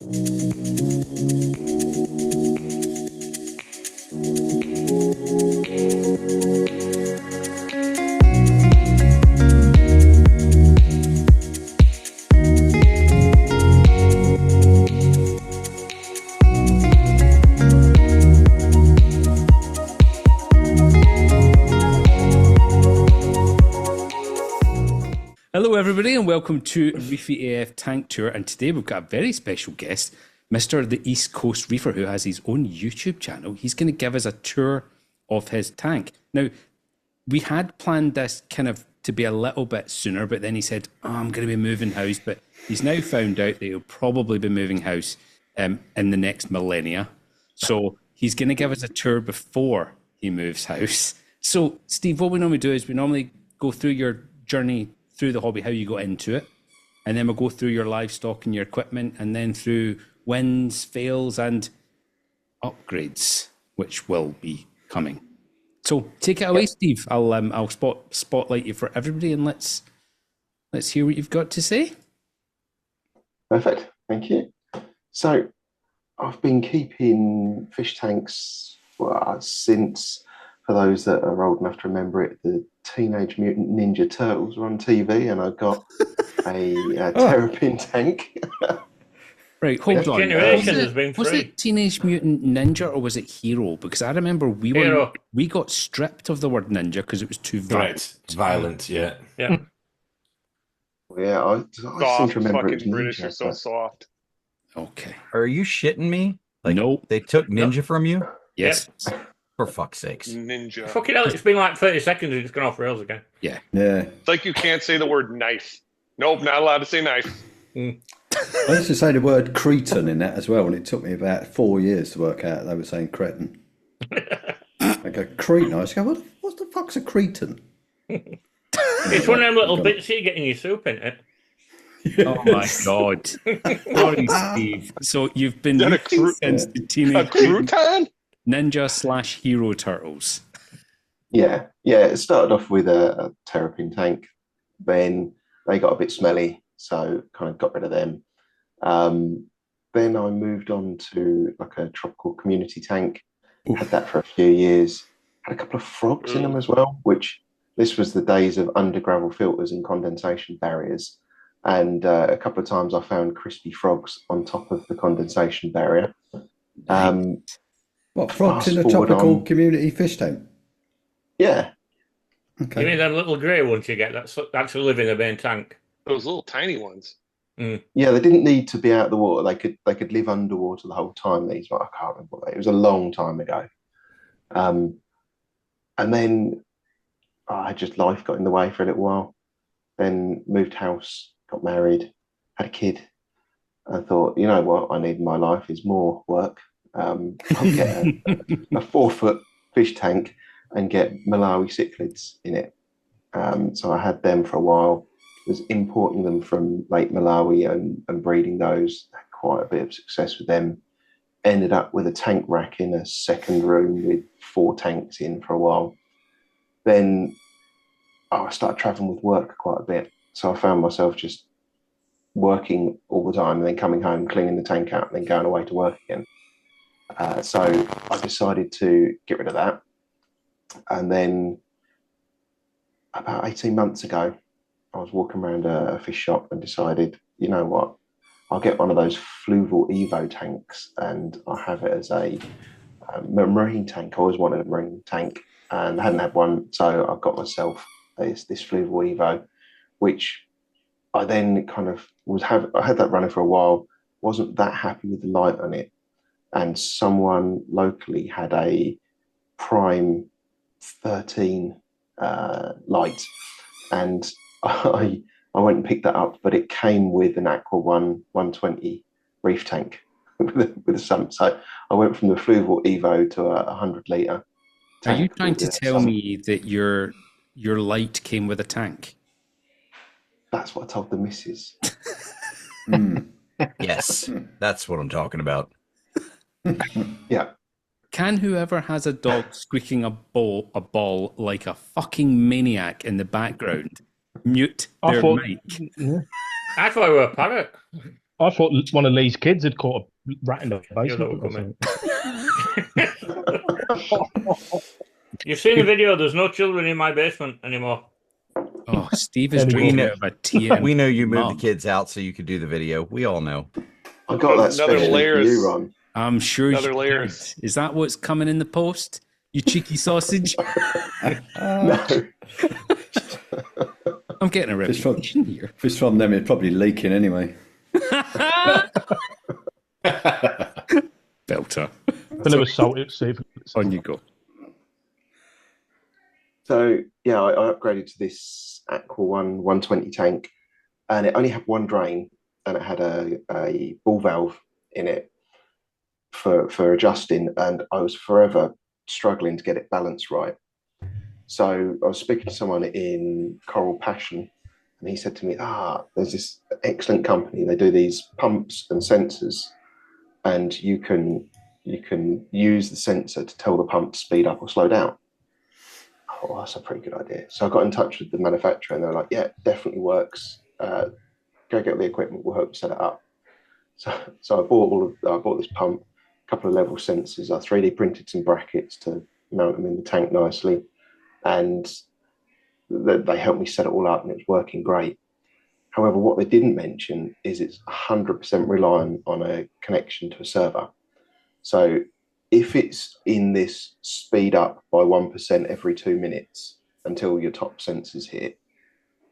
Hello everybody and welcome to ReefyAF Tank Tour, and today we've got a very special guest, Mr. the East Coast Reefer, who has his own YouTube channel. He's going to give us a tour of his tank. Now, we had planned this kind of to be a little bit sooner, but then he said, I'm going to be moving house, but he's now found out that he'll probably be moving house in the next millennia. So he's going to give us a tour before he moves house. So Steve, what we normally do is we normally go through your journey through the hobby, how you got into it, and then we'll go through your livestock and your equipment, and then through wins, fails, and upgrades, which will be coming. So take it away, Steve. I'll spotlight you for everybody, and let's hear what you've got to say. Perfect, thank you. So I've been keeping fish tanks since, for those that are old enough to remember it, the Teenage Mutant Ninja Turtles were on TV, and I got a terrapin tank. Right, hold on. Was it Teenage Mutant Ninja or was it Hero? Because I remember we got stripped of the word ninja because it was too violent. Right, it's violent, yeah. Yeah, I seem to remember it was British Ninja, are so soft. Okay. Are you shitting me? Like, nope. They took ninja from you? Yes. Yep. For fuck's sakes. Ninja. Fucking hell, it's been like 30 seconds and it's gone off rails again. Yeah. It's like you can't say the word knife. Nope, not allowed to say knife. I used to say the word cretin in that as well, and it took me about 4 years to work out they were saying cretin. I go, cretin. I just go, what the fuck's a cretin? It's one of them little bits you get in your soup, isn't it? Oh my God. Sorry, Steve. So you've been since the Teenage crouton? Ninja / Hero Turtles. Yeah. It started off with a terrapin tank. Then they got a bit smelly, so kind of got rid of them. Then I moved on to like a tropical community tank. Had that for a few years. Had a couple of frogs in them as well, which this was the days of under gravel filters and condensation barriers. And a couple of times I found crispy frogs on top of the condensation barrier. What, frogs in a tropical community fish tank? Yeah. Okay. You mean them little grey ones you get that actually live in the main tank? Those little tiny ones. Yeah, they didn't need to be out of the water. They could live underwater the whole time. These, I can't remember what it was a long time ago. And then life got in the way for a little while. Then moved house, got married, had a kid. I thought, you know what I need in my life is more work. I'll get a 4-foot fish tank and get Malawi cichlids in it. So I had them for a while, was importing them from Lake Malawi and breeding those. Had quite a bit of success with them. Ended up with a tank rack in a second room with 4 tanks in for a while. Then I started traveling with work quite a bit. So I found myself just working all the time and then coming home, cleaning the tank out and then going away to work again. So I decided to get rid of that. And then about 18 months ago, I was walking around a fish shop and decided, you know what, I'll get one of those Fluval Evo tanks and I'll have it as a marine tank. I always wanted a marine tank and hadn't had one. So I got myself this Fluval Evo, which I then kind of I had that running for a while, wasn't that happy with the light on it. And someone locally had a Prime 13 light, and I went and picked that up, but it came with an Aqua One 120 reef tank with a sump. So I went from the Fluval Evo to a 100 litre. Are you trying to tell me that your light came with a tank? That's what I told the missus. Yes, that's what I'm talking about. Yeah. Can whoever has a dog squeaking a ball like a fucking maniac in the background mute their mic? I thought it were a parrot. I thought one of Lee's kids had caught a rat in the Knew that basement. would or come in. something. You've seen the video. There's no children in my basement anymore. Oh, Steve is We drinking know- out of a TN. We know you moved the mug. kids out so you could do the video. We all know. I got that Another specially layer for is- you, Ron. I'm sure Another you layer did. is- Is that what's coming in the post? You cheeky sausage. No. I'm getting a It's from- reputation here. If it's from them, it's probably leaking anyway. Belter. Fill it with salt, Steve. On you go. So yeah, I upgraded to this Aqua 120 tank, and it only had one drain, and it had a ball valve in it for adjusting, and I was forever struggling to get it balanced right. So I was speaking to someone in Coral Passion, and he said to me, there's this excellent company. They do these pumps and sensors, and you can use the sensor to tell the pump to speed up or slow down. Oh, that's a pretty good idea. So I got in touch with the manufacturer, and they're like, yeah, definitely works. Go get the equipment. We'll help you set it up. So I bought this pump, a couple of level sensors. I 3D printed some brackets to mount them in the tank nicely, and they helped me set it all up, and it was working great. However, what they didn't mention is it's 100% reliant on a connection to a server. So if it's in this speed up by 1% every 2 minutes until your top sensors hit,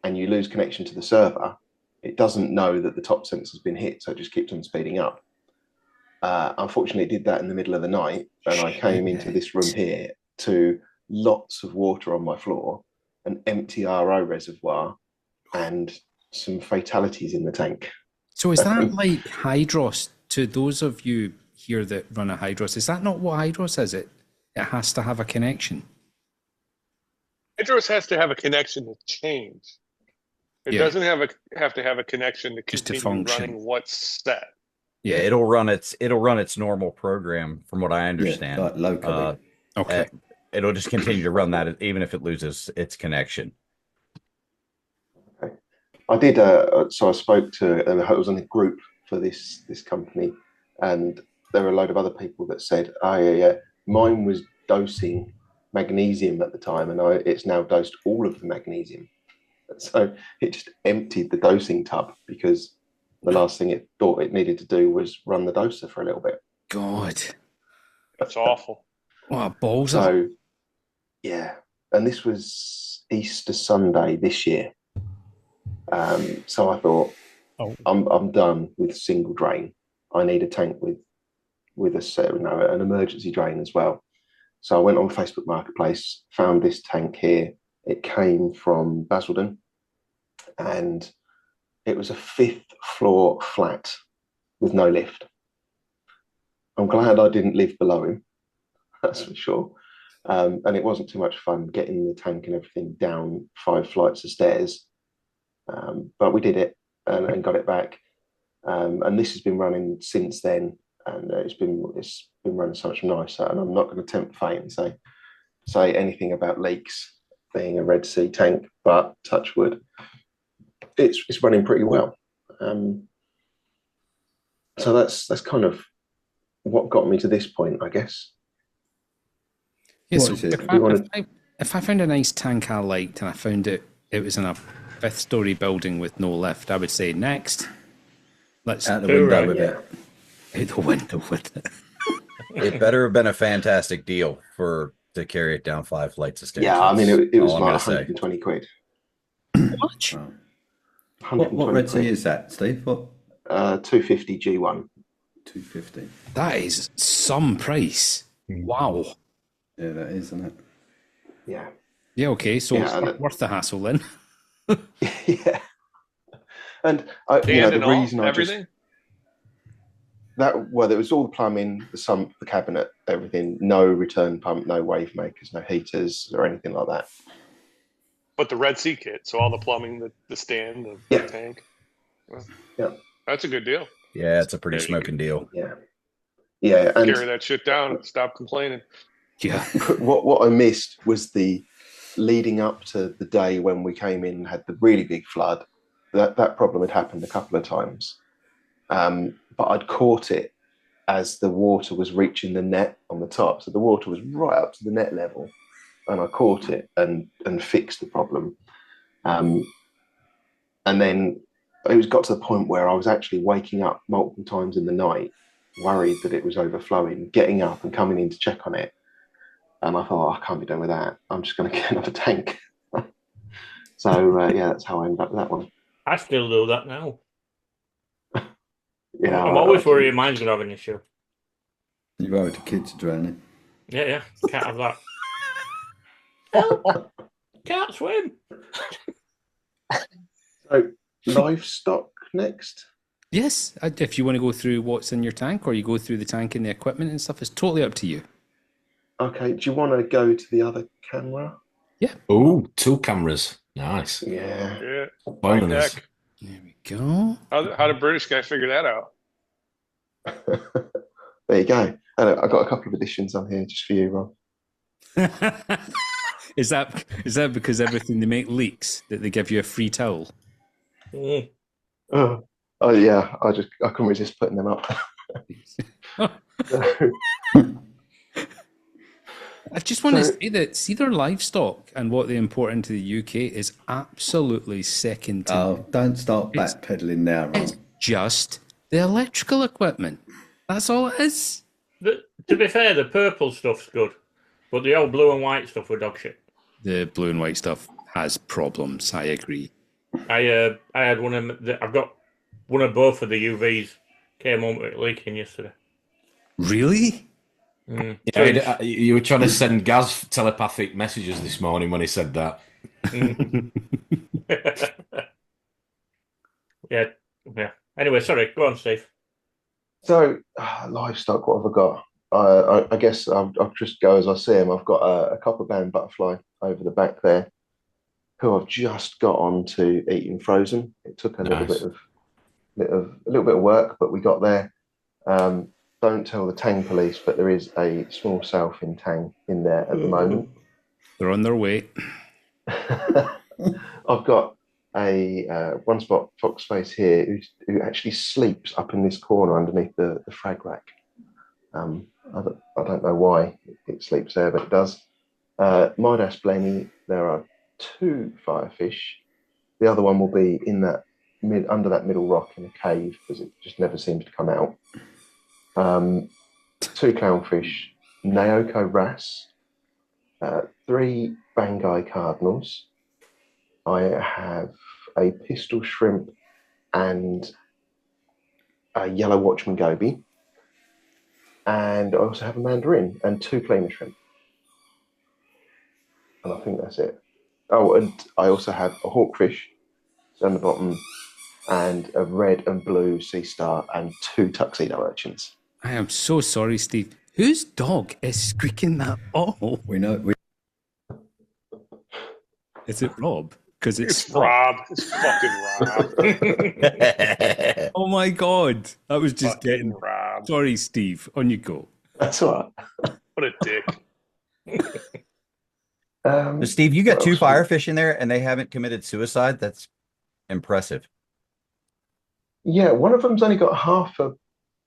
and you lose connection to the server, it doesn't know that the top sensor's been hit, so it just keeps on speeding up. Unfortunately, it did that in the middle of the night, and I came into this room here to lots of water on my floor, an empty RO reservoir, and some fatalities in the tank. So is that like Hydros to those of you here that run a Hydros? Is that not what Hydros is? It has to have a connection. Hydros has to have a connection to change. It Yeah. doesn't have to have a connection to Just to continue function. running what's set. Yeah, it'll run its normal program, from what I understand. Yeah, like locally. Okay. It'll just continue to run that even if it loses its connection. I did. So I spoke to, and I was in a group for this company, and there were a load of other people that said, "Oh yeah, mine was dosing magnesium at the time, and it's now dosed all of the magnesium." So it just emptied the dosing tub because the last thing it thought it needed to do was run the doser for a little bit. God. That's awful. What a balls. So yeah, and this was Easter Sunday this year. So I thought, I'm done with single drain. I need a tank with an emergency drain as well. So I went on Facebook Marketplace, found this tank here. It came from Basildon, and it was a 5th floor flat with no lift. I'm glad I didn't live below him, that's for sure. And it wasn't too much fun getting the tank and everything down 5 flights of stairs. But we did it and got it back. And this has been running since then, and it's been running so much nicer. And I'm not going to tempt fate and say anything about leaks being a Red Sea tank, but touch wood, it's running pretty well. So that's kind of what got me to this point, I guess. Yeah, What so is it? if I found a nice tank I liked and I found it was in a 5th story building with no lift, I would say next. Let's Out the window with it. out the window with it. It better have been a fantastic deal to carry it down 5 flights of stairs. Yeah, I mean, it was all I'm like gonna say. 120 quid. Much? What Red Sea is that, Steve? What? 250 G1. 250. That is some price. Wow. Yeah, that is, isn't it? Yeah. Yeah, okay, so Yeah, it's and not worth the hassle then. Yeah. And the And all, reason I everything. there was all the plumbing, the sump, the cabinet, everything. No return pump, no wave makers, no heaters or anything like that. But the Red Sea kit, so all the plumbing, the stand, the tank. Well, Yeah. That's a good deal. Yeah, it's a pretty smoking deal. Yeah. Yeah. And Carry that shit down and stop complaining. Yeah. what I missed was the leading up to the day when we came in and had the really big flood. That problem had happened a couple of times. but I'd caught it as the water was reaching the net on the top. So the water was right up to the net level, and I caught it and fixed the problem. And then it got to the point where I was actually waking up multiple times in the night, worried that it was overflowing, getting up and coming in to check on it. And I thought, I can't be done with that. I'm just going to get another tank. So yeah, that's how I ended up with that one. I still do that now. Yeah, I'm always worried mine's going to have an issue. You worried the kids are drowning. Yeah, can't have that. Help! Can't swim. So livestock next. Yes, if you want to go through what's in your tank, or you go through the tank and the equipment and stuff, it's totally up to you. Okay, do you want to go to the other camera? Yeah. Oh, 2 cameras. Nice. Yeah. Yeah. Bonus. Heck. There we go. How did British guy figure that out? There you go. And I've got a couple of additions on here just for you, Rob. Is that because everything they make leaks that they give you a free towel? Mm. Oh yeah, I couldn't resist putting them up. I just want to say that Cedar Livestock and what they import into the UK is absolutely second to Oh, don't start backpedaling now, Ron. It's just the electrical equipment. That's all it is. To be fair, the purple stuff's good, but the old blue and white stuff were dog shit. The blue and white stuff has problems. I agree. I had one of I've got one of both of the UVs came home with it leaking yesterday. Really? Mm. Yeah, you were trying to send Gaz telepathic messages this morning when he said that. yeah. Anyway, sorry. Go on, Steve. So livestock, what have I got? I guess I'll just go as I see them. I've got a copper band butterfly over the back there, who I've just got on to eating frozen. It took a little bit of work, but we got there. Don't tell the Tang police, but there is a small sailfin Tang in there at the moment. They're on their way. I've got a one spot foxface here who actually sleeps up in this corner underneath the frag rack. I don't know why it sleeps there, but it does. Midas Blenny, there are 2 firefish. The other one will be in that under that middle rock in a cave because it just never seems to come out. 2 clownfish, Naoko wrasse, 3 Bangai cardinals. I have a pistol shrimp and a yellow watchman goby. And I also have a mandarin and 2 cleaner shrimp. And I think that's it. Oh, and I also have a hawkfish down the bottom and a red and blue sea star and 2 tuxedo urchins. I am so sorry, Steve. Whose dog is squeaking that all? We know. Is it Rob? Because It's Rob. It's fucking Rob. Oh my God. I was just Fucking getting... Rob. Sorry, Steve. On you go. That's all right. What a dick. So Steve, you got what 2 else? firefish in there and they haven't committed suicide. That's impressive. Yeah, one of them's only got half a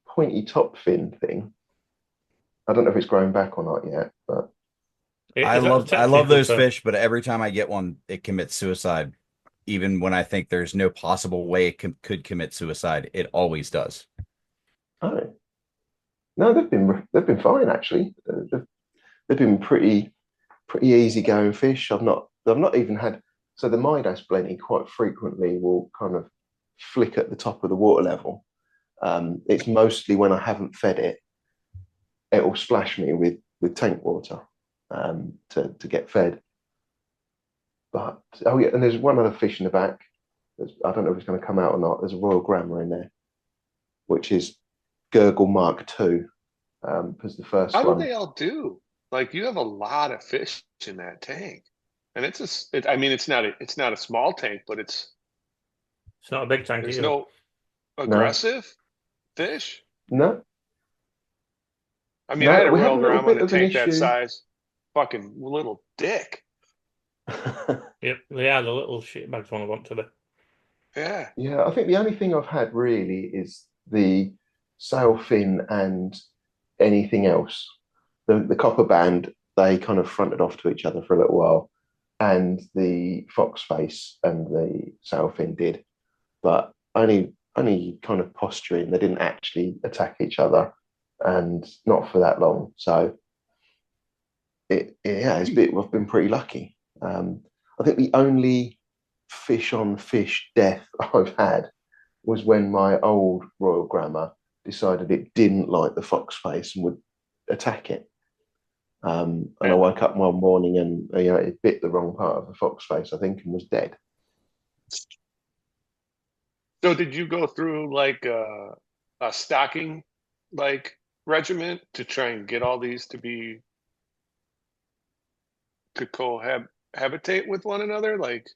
pointy top fin thing. I don't know if it's grown back or not yet, but I love those fish, but every time I get one, it commits suicide. Even when I think there's no possible way it could commit suicide, it always does. oh no, they've been fine actually. They've been pretty easygoing fish. I've not even had, so the Midas Blenny quite frequently will kind of flick at the top of the water level. It's mostly when I haven't fed it, it will splash me with tank water to get fed. But oh yeah, and there's one other fish in the back. I don't know if it's going to come out or not. There's a Royal Grammar in there, which is Gurgle Mark II, because the first How one. do they all do? Like, you have a lot of fish in that tank, and it's not a small tank, but it's not a big tank. there's either. no aggressive fish. No. I mean, No, I had a we had Royal a little Grammar in bit a of an tank that issue. size. Fucking little dick. Yep, they are the little shit bags one I want to be. Yeah. Yeah, I think the only thing I've had really is the sail fin and anything else. The copper band, they kind of fronted off to each other for a little while, and the fox face and the sail fin did, but only kind of posturing. They didn't actually attack each other, and not for that long. So I've been pretty lucky. I think the only fish on fish death I've had was when my old Royal Grammar decided it didn't like the fox face and would attack it. And I woke up one morning and it bit the wrong part of the fox face, I think, and was dead. So did you go through like a stocking like regiment to try and get all these to cohabitate with one another? Like,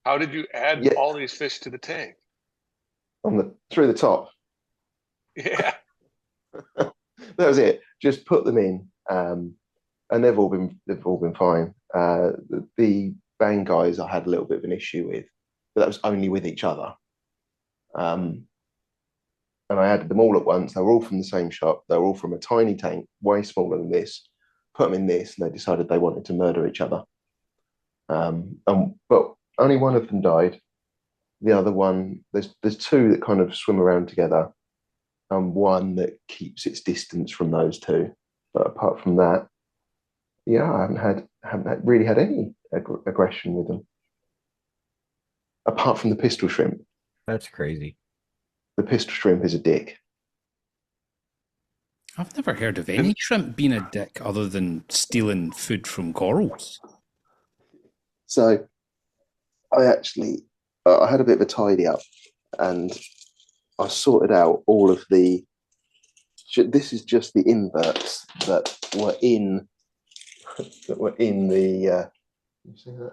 how did you add all these fish to the tank? Through the top. Yeah. That was it. Just put them in, and they've all been fine. The bang guys I had a little bit of an issue with, but that was only with each other. And I added them all at once. They were all from the same shop. They were all from a tiny tank, way smaller than this. Put them in this, and they decided they wanted to murder each other. But only one of them died. The other one, there's two that kind of swim around together, and one that keeps its distance from those two. But apart from that, I haven't really had any aggression with them. Apart from the pistol shrimp. That's crazy. The pistol shrimp is a dick. I've never heard of any shrimp being a dick other than stealing food from corals. So I actually, I had a bit of a tidy up, and I sorted out all of the, this is just the inverts that were in the, you see that?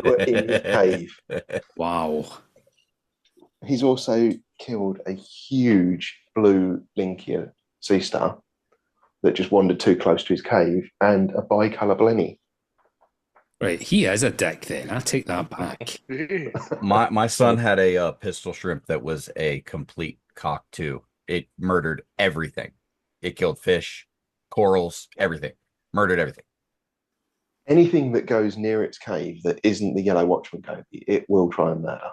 Were in his cave. Wow. He's also killed a huge blue Linkia sea star that just wandered too close to his cave, and a bicolour blenny. Right, he is a dick then. I take that back. My son had a pistol shrimp that was a complete cock too. It murdered everything. It killed fish, corals, everything. Murdered everything. Anything that goes near its cave that isn't the yellow watchman cave, it will try and murder.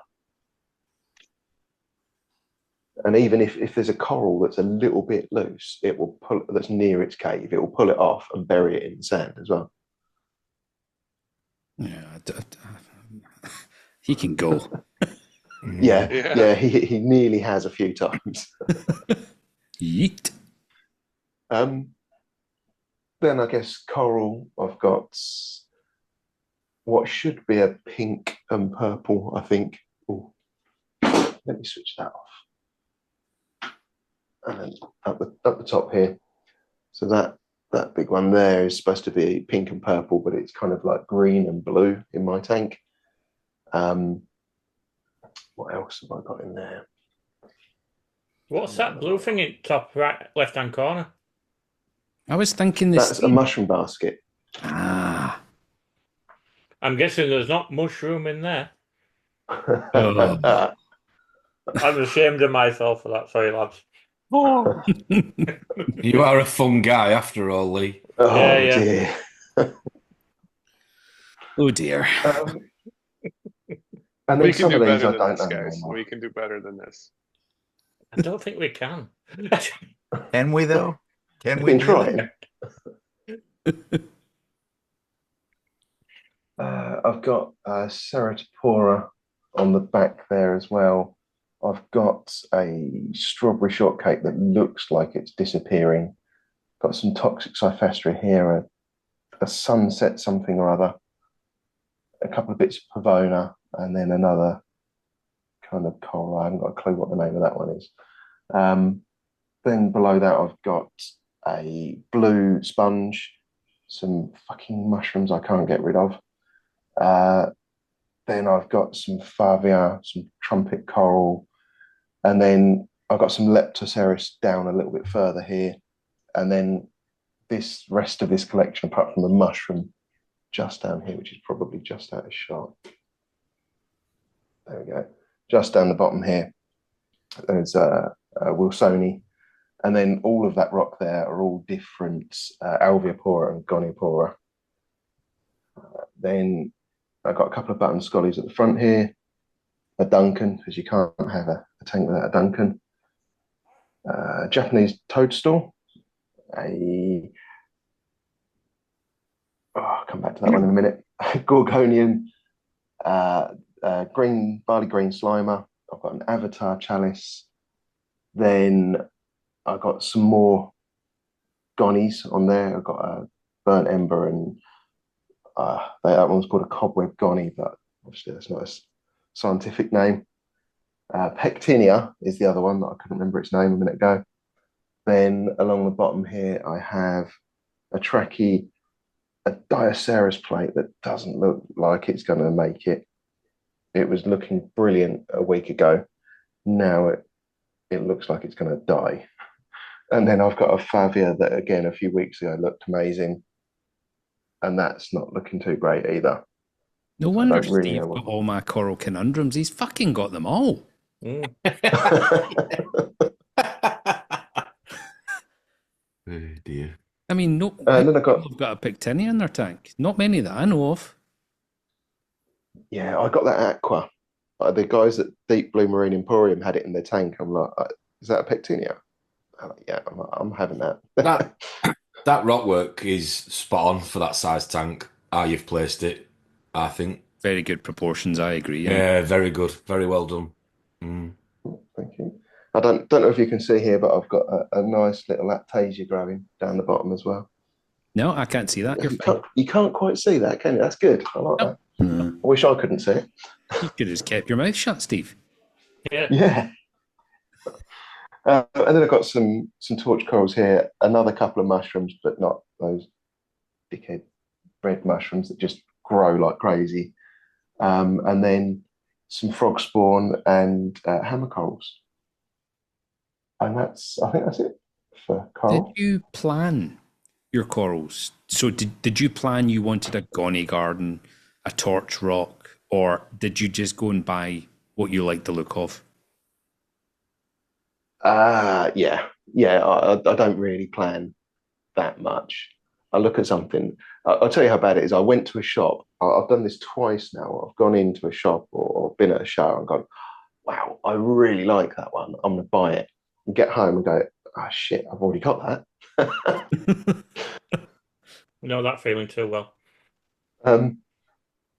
And even if there's a coral that's a little bit loose, it will pull, that's near its cave, it will pull it off and bury it in the sand as well. Yeah, he can go. Yeah, he nearly has a few times. Yeet. Then I guess coral, I've got what should be a pink and purple, I think. Ooh. Let me switch that off. And then up the top here. So that big one there is supposed to be pink and purple, but it's kind of like green and blue in my tank. What else have I got in there? What's that blue thing in top right left hand corner? I was thinking this. That's a mushroom basket. Ah. I'm guessing there's not mushroom in there. Oh. I'm ashamed of myself for that. Sorry, lads. Oh. You are a fun guy after all, Lee. Oh, yeah. Dear. Oh, dear. And we then some of these I don't know. guys. We can do better than this. I don't think we can. Can we, though? Can we try it? I've got Ceratopora on the back there as well. I've got a strawberry shortcake that looks like it's disappearing. Got some toxic Cyphestra here, a sunset something or other, a couple of bits of Pavona, and then another kind of coral. I haven't got a clue what the name of that one is. Then below that, I've got a blue sponge, some fucking mushrooms I can't get rid of. Then I've got some Favia, some trumpet coral, and then I've got some Leptoceras down a little bit further here. And then this rest of this collection, apart from the mushroom, just down here, which is probably just out of shot. There we go. Just down the bottom here. There's Wilsoni, and then all of that rock there are all different Alveopora and Goniopora. Then I've got a couple of button scollies at the front here, a Duncan, because you can't have a tank without a Duncan, Japanese toadstool, I'll come back to that one in a minute, Gorgonian, barley green slimer. I've got an Avatar chalice. Then I've got some more Gonnies on there. I've got a burnt ember, and that one's called a cobweb Gonny, but obviously that's not a scientific name. Pectinia is the other one that I couldn't remember its name a minute ago. Then along the bottom here, I have a Trachy, a Dioceras plate that doesn't look like it's going to make it. It was looking brilliant a week ago. Now it looks like it's going to die. And then I've got a Favia that, again, a few weeks ago looked amazing. And that's not looking too great either. No wonder really Steve got all my coral conundrums. He's fucking got them all. Oh dear. I mean, no, then I got, have got a Pictinia in their tank. Not many that I know of. yeah, I got that Aqua. The guys at Deep Blue Marine Emporium had it in their tank. I'm like, is that a Pectinia? Yeah, I'm having that. That rock work is spot on for that size tank. How you've placed it, I think. Very good proportions, I agree. Yeah, very good. Very well done. Mm. Thank you. I don't know if you can see here, but I've got a nice little Lactasia growing down the bottom as well. No, I can't see that. You can't quite see that, can you? That's good. I like that. I wish I couldn't see it. You could have just kept your mouth shut, Steve. Yeah. And then I've got some torch corals here, another couple of mushrooms, but not those dickhead red mushrooms that just grow like crazy. And then some frog spawn and hammer corals. And I think that's it for coral. Did you plan your corals? So did you plan you wanted a Gonny garden, a torch rock, or did you just go and buy what you like the look of? Yeah. I don't really plan that much. I look at something. I'll tell you how bad it is. I went to a shop. I've done this twice now. I've gone into a shop or been at a show and gone, wow, I really like that one. I'm going to buy it. And get home and go, oh shit, I've already got that. Know that feeling too well.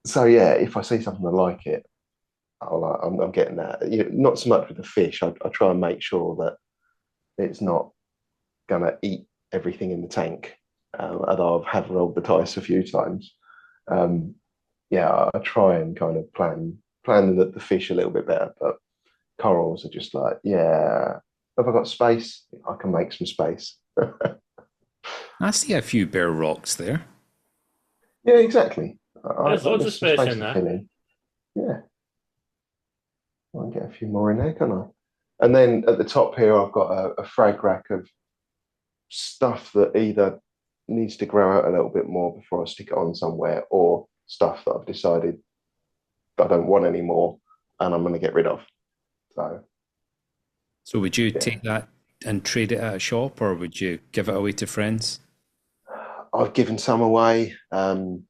So yeah, if I see something I like it, I'm getting that. Not so much with the fish. I try and make sure that it's not going to eat everything in the tank. Although I have rolled the dice a few times. Yeah, I try and kind of plan the fish a little bit better. But corals are just like, yeah, if I've got space, I can make some space. I see a few bare rocks there. Yeah, exactly. There's loads of space in there. Yeah. I'll get a few more in there, can't I? And then at the top here, I've got a frag rack of stuff that either needs to grow out a little bit more before I stick it on somewhere, or stuff that I've decided I don't want anymore and I'm going to get rid of. So would you take that and trade it at a shop, or would you give it away to friends? I've given some away. I've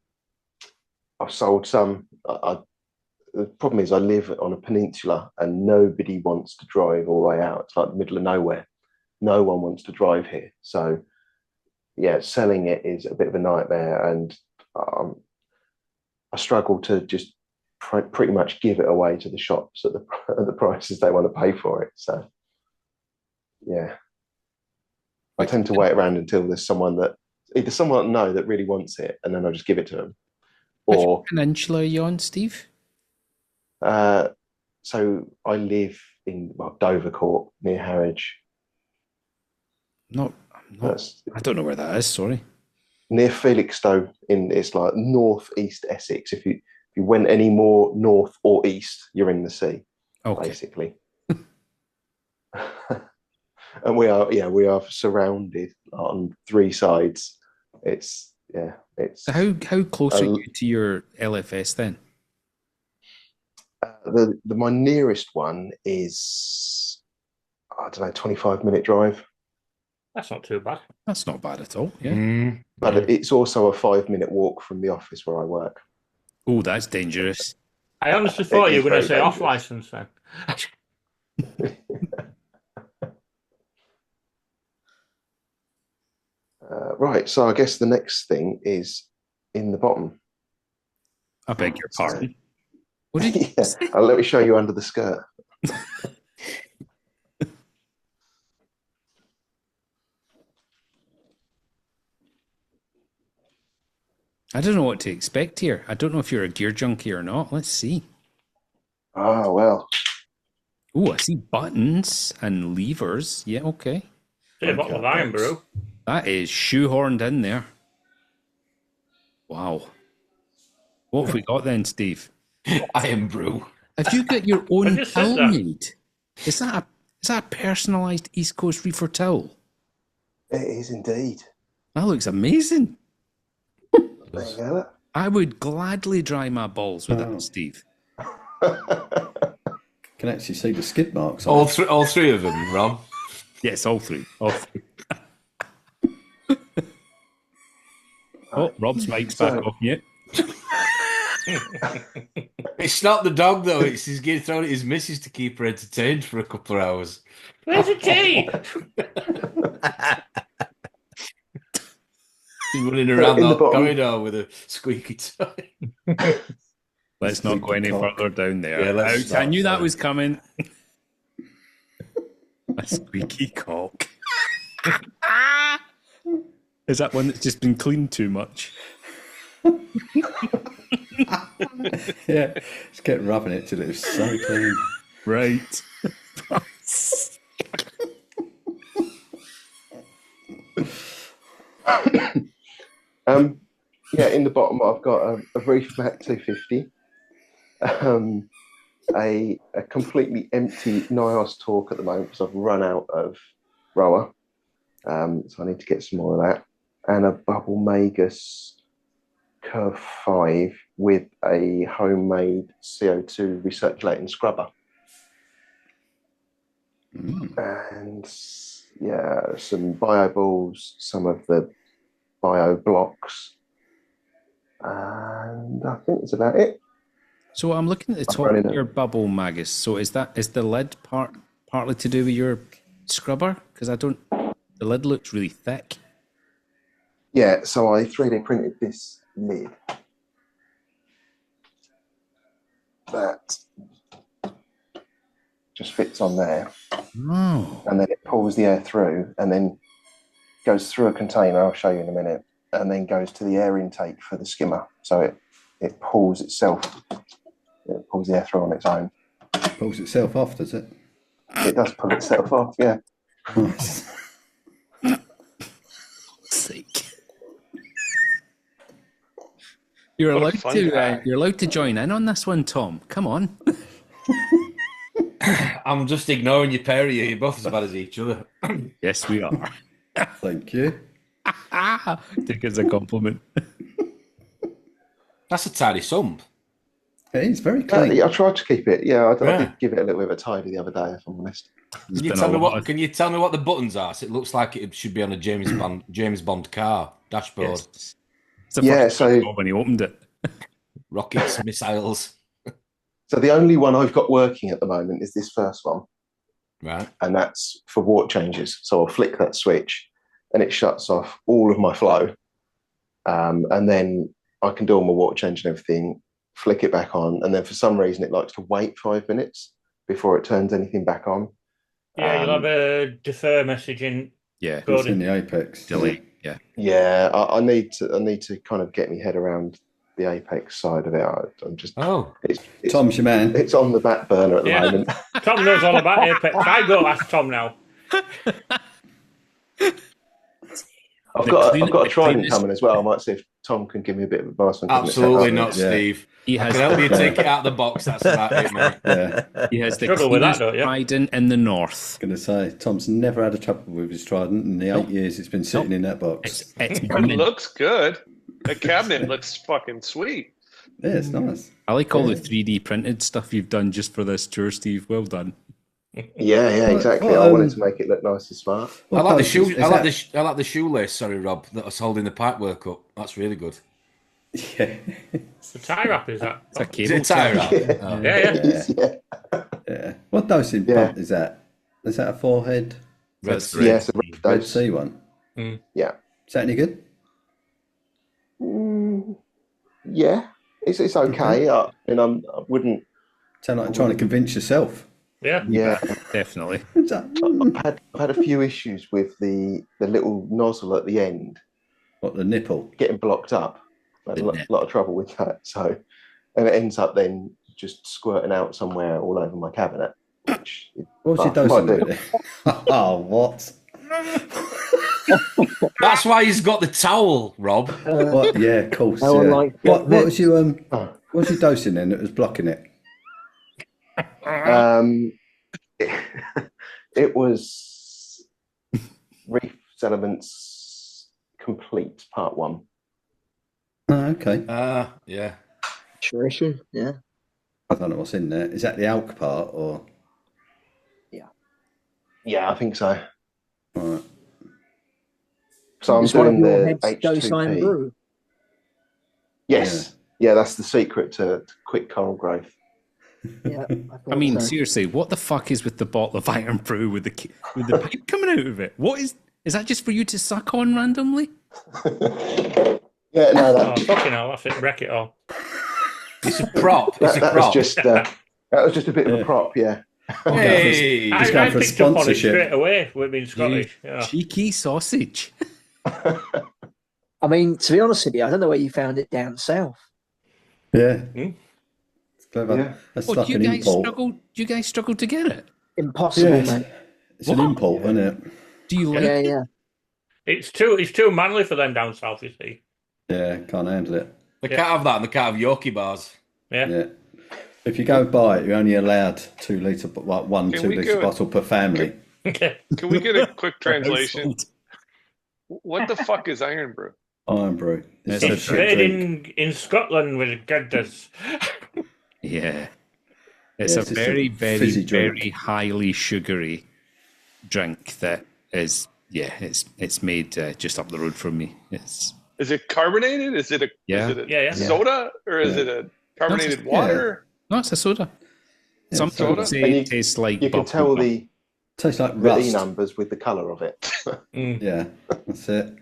sold some. The problem is I live on a peninsula and nobody wants to drive all the way out. It's like the middle of nowhere. No one wants to drive here. So yeah, selling it is a bit of a nightmare, and I struggle to just pretty much give it away to the shops at the prices they want to pay for it. So yeah, I tend to wait around until there's someone that I know that really wants it, and then I'll just give it to them. Or which peninsula are you on, Steve? So I live in Dovercourt near Harwich. I don't know where that is. Sorry. Near Felixstowe. It's like northeast Essex. If you went any more north or east, you're in the sea. Okay. Basically. And we are surrounded on three sides. It's. So how close are you to your LFS then? My nearest one is I don't know, 25-minute drive. That's not too bad. That's not bad at all. Yeah. Mm. But it's also a 5-minute walk from the office where I work. Oh, that's dangerous. I honestly thought It you is were going to very say off dangerous. license then. Right, so I guess the next thing is in the bottom. I beg your pardon. What did you Yeah, say? let me show you under the skirt. I don't know what to expect here. I don't know if you're a gear junkie or not. Let's see. Ah, well. Oh, I see buttons and levers. Yeah, okay. See a bottle of iron brew. That is shoehorned in there. Wow. What have we got then, Steve? Iron brew. Have you got your own just said towel that. made? Is that a personalised East Coast Reefer towel? It is indeed. That looks amazing. There you go. I would gladly dry my balls with that, Steve. Can actually see the skid marks on All it. all three of them, Ron. Yes, all three. All three. Oh, Rob's mic's back off yet. It's not the dog though. It's he's getting thrown at his missus to keep her entertained for a couple of hours. Where's the tea? He's running around in the that bottom. corridor with a squeaky toy. Let's not go any cock. further down there. Yeah, let's I not, knew that sorry. was coming. A squeaky cock. Is that one that's just been cleaned too much? Yeah, just kept rubbing it till it was so clean. Right. Yeah, in the bottom I've got a Reef Mat 250, a completely empty NIOS torque at the moment because I've run out of rower, so I need to get some more of that, and a Bubble Magus Curve 5 with a homemade CO2 recirculating scrubber. And yeah, some bio balls, some of the bio blocks, and I think that's about it. So I'm looking at the top of your Bubble Magus. So is the lid partly to do with your scrubber? Because the lid looks really thick. Yeah, so I 3D printed this lid that just fits on there, Oh. and then it pulls the air through and then goes through a container, I'll show you in a minute, and then goes to the air intake for the skimmer. So it pulls itself, it pulls the air through on its own. Pulls itself off, does it? It does pull itself off, yeah. Sake. You're What a allowed fun to guy. you're allowed to join in on this one, Tom. Come on. I'm just ignoring your pair of you. You're both as bad as each other. Yes, we are. Thank you. Take it as a compliment. That's a tidy sump. It is very clean. I tried to keep it. Yeah, I Yeah. did give it a little bit of a tidy the other day, if I'm honest. Can you tell me what the buttons are? So it looks like it should be on a James Bond car dashboard. Yes. It's the Yeah, first thing I so- thought when he opened it. Rockets, missiles. So the only one I've got working at the moment is this first one, Right. and that's for water changes. So I'll flick that switch and it shuts off all of my flow. And then I can do all my water change and everything, flick it back on. And then for some reason, it likes to wait 5 minutes before it turns anything back on. Yeah, you'll have a defer message in. Yeah. It's in the apex. Delete. Yeah. Yeah, I need to kind of get my head around the apex side of it. I'm just, Oh. it's Tom's your man. it's on the back burner at the Yeah. moment. Tom knows all about Apex. I go ask Tom now. I've got a the trident cleanest- coming as well. I might see if Tom can give me a bit of advice on getting it set Absolutely up. not, Yeah. Steve. He I has can help you take it out of the box. That's about it, mate. Yeah. he has the Struggle with that, cleanest don't you? trident in the north. Going to say, Tom's never had a trouble with his trident in the 8 years it's been sitting in that box. It's It looks good. The cabinet looks fucking sweet. Yeah, it's nice. I like all the 3D printed stuff you've done just for this tour, Steve. Well done. Yeah, exactly. Well, I wanted to make it look nice and smart. I like the doses? shoe. Is I like that- I like the shoelace. Sorry, Rob. That's holding the pipework up. That's really good. Yeah, The tie wrap is that? It's a Is cable it a tie wrap? Yeah. Oh. Yeah. Yeah. yeah. What dosing Yeah. pump is that? Is that a forehead Red That's Sea. Yeah, it's a Red dose. Sea one? Yeah. Is that any good? Yeah, it's okay. I mean, I wouldn't. Sound like trying to convince yourself. Yeah. Yeah, definitely. Is that- I've had a few issues with the little nozzle at the end What, the nipple? getting blocked up. I had The a nip. lot of trouble with that. So, and it ends up then just squirting out somewhere all over my cabinet. Which What was your But I dosing might do. with it? Oh, what? That's why he's got the towel, Rob. What? Yeah, of course. No one Yeah. likes What was your Oh. what was your dosing then that was blocking it? It was Reef Settlements Complete Part 1. Oh, okay. Yeah. Sure issue. Yeah. I don't know what's in there. Is that the alk part or? Yeah, I think so. All right. So I'm It's one of doing your the heads dose iron H2P. brew. Yes. Yeah, that's the secret to quick coral growth. Yeah. I mean, so. seriously, what the fuck is with the bottle of iron brew with the pipe coming out of it? What is that just for you to suck on randomly? Yeah, no, Oh, fucking hell, that's it. Wreck it all. It's a prop. It's a that prop. was just a bit of a prop, yeah. Hey. Just I going for picked up on it sponsorship. straight away with being Scottish. Yeah. Cheeky sausage. I mean, to be honest with you, I don't know where you found it down south. Yeah. Hmm? It's clever. Yeah. That's Well, like do you an guys import. struggle? Do you guys struggle to get it? Impossible, Yeah. mate. It's an What? import, isn't it? Do you like Yeah, it? yeah. It's too manly for them down south, you see. Yeah, can't handle it. They can't have that, and they can't have Yorkie bars. Yeah. Yeah. If you go buy it, you're only allowed 2 litre, like one Can 2 we litre go- bottle per family. Okay. Can we get a quick translation? Household. What the fuck is iron brew? Iron brew. It's some a It's shit made drink. in Scotland with goodness. Yeah. It's Yeah, a it's just a very, very, fizzy drink. very highly sugary drink that is, yeah, it's made just up the road from me. It's Is it carbonated? Is it a Yeah. is it a Yeah. soda or is Yeah. it a carbonated Yeah. water? no, it's a soda. Yeah, Some soda. people say And it tastes like You can bubble tell gum. the Tastes like E rust. numbers with the colour of it. Mm. Yeah, that's it.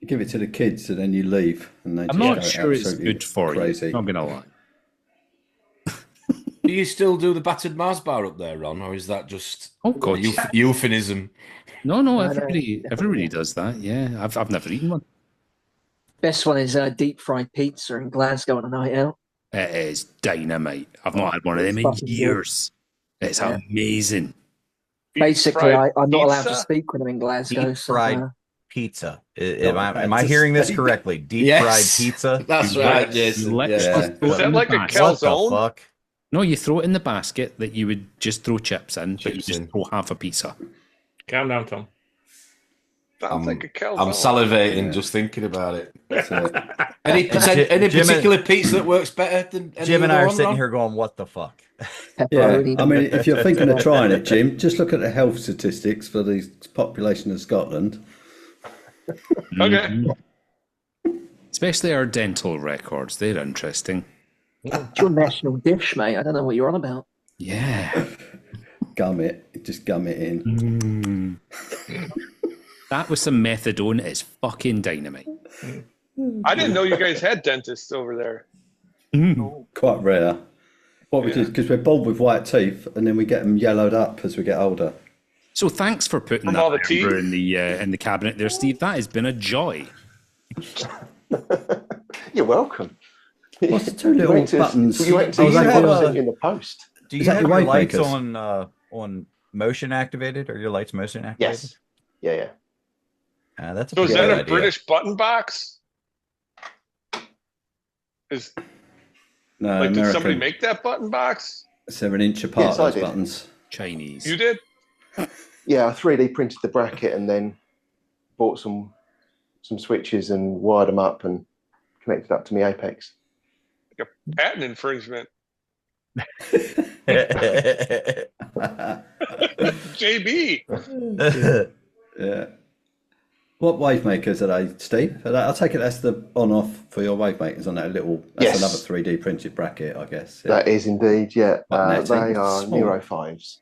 You give it to the kids and then you leave, and they I'm just not go sure it's absolutely good for crazy. you. Not gonna lie. Do you still do the battered Mars bar up there, Ron, or is that just Oh god, a euphemism? no, no, everybody definitely. does that. Yeah, I've never eaten one. Best one is deep fried pizza in Glasgow on a night out. It is dynamite. I've not had one of them in Fucking good. years. It's Yeah. amazing. Basically, Fried I'm not allowed to pizza? speak with them in Glasgow. Deep So, fried pizza. Am I that's hearing this steak. correctly? Deep Yes. fried pizza. That's You right, let- Jason. you let- Yeah. Yeah. throw Is it that in like the a basket. What the calzone? fuck? No, you throw it in the basket that you would just throw chips in, but you Chips just in. throw half a pizza. Calm down, Tom. Sounds like a calzone. I'm salivating Yeah. just thinking about it. That's it. Any Jim- particular pizza that works better than any Jim and I other are one, sitting Ron? here going, "What the fuck?" Yeah, pepperoni. I mean, if you're thinking of trying it, Jim, just look at the health statistics for the population of Scotland. Okay. Mhm. Especially our dental records. They're interesting. It's your national dish, mate. I don't know what you're on about. Yeah. Gum it, just gum it in. That was some methadone. It's fucking dynamite. I didn't know you guys had dentists over there. Quite rare. What we do, because we're born with white teeth, and then we get them yellowed up as we get older. So thanks for putting From that all the iron brew teeth? in the cabinet there, Steve. That has been a joy. You're welcome. What's the two little buttons? You went to Oh, you they have got it in the post. Do Is you that have your your wave lights makers? on motion activated, or your lights motion activated? Yes. Yeah. That's a So is pretty that good a idea. British button box? Is No, like did somebody American. make that button box? 7 inch apart, Yes, I those did. buttons. Chinese. You did? Yeah, I 3D printed the bracket and then bought some switches and wired them up and connected up to my Apex. Patent infringement. JB. Yeah. What wave makers are they, Steve? I'll take it that's the on-off for your wave makers on that little. That's another 3D printed bracket, I guess. Yeah. That is indeed, yeah. Like They netting. are Small. Neuro 5s.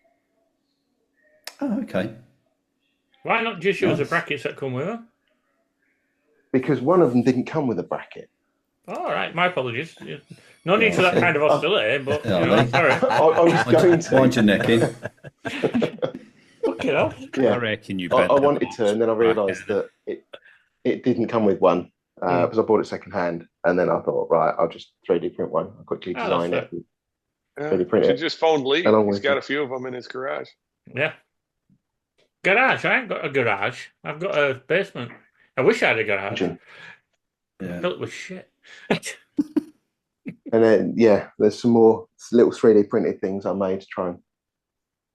Oh, okay. Why not just use the Nice. brackets that come with them? Because one of them didn't come with a bracket. All right, my apologies. No need for that kind of hostility, but Yeah, you know, sorry. I was going to. Wind your neck in. Fucking hell. Yeah. I reckon you. I wanted to, and then I realised that it didn't come with one because I bought it second hand, and then I thought, right, I'll just 3D print one. I'll quickly Oh, design that's it. Yeah. 3D print He it. just phoned Lee. Along He's with got you. a few of them in his garage. Yeah. Garage. I ain't got a garage. I've got a basement. I wish I had a garage. Yeah. Built with shit. And then, yeah, there's some more little 3D printed things I made to try and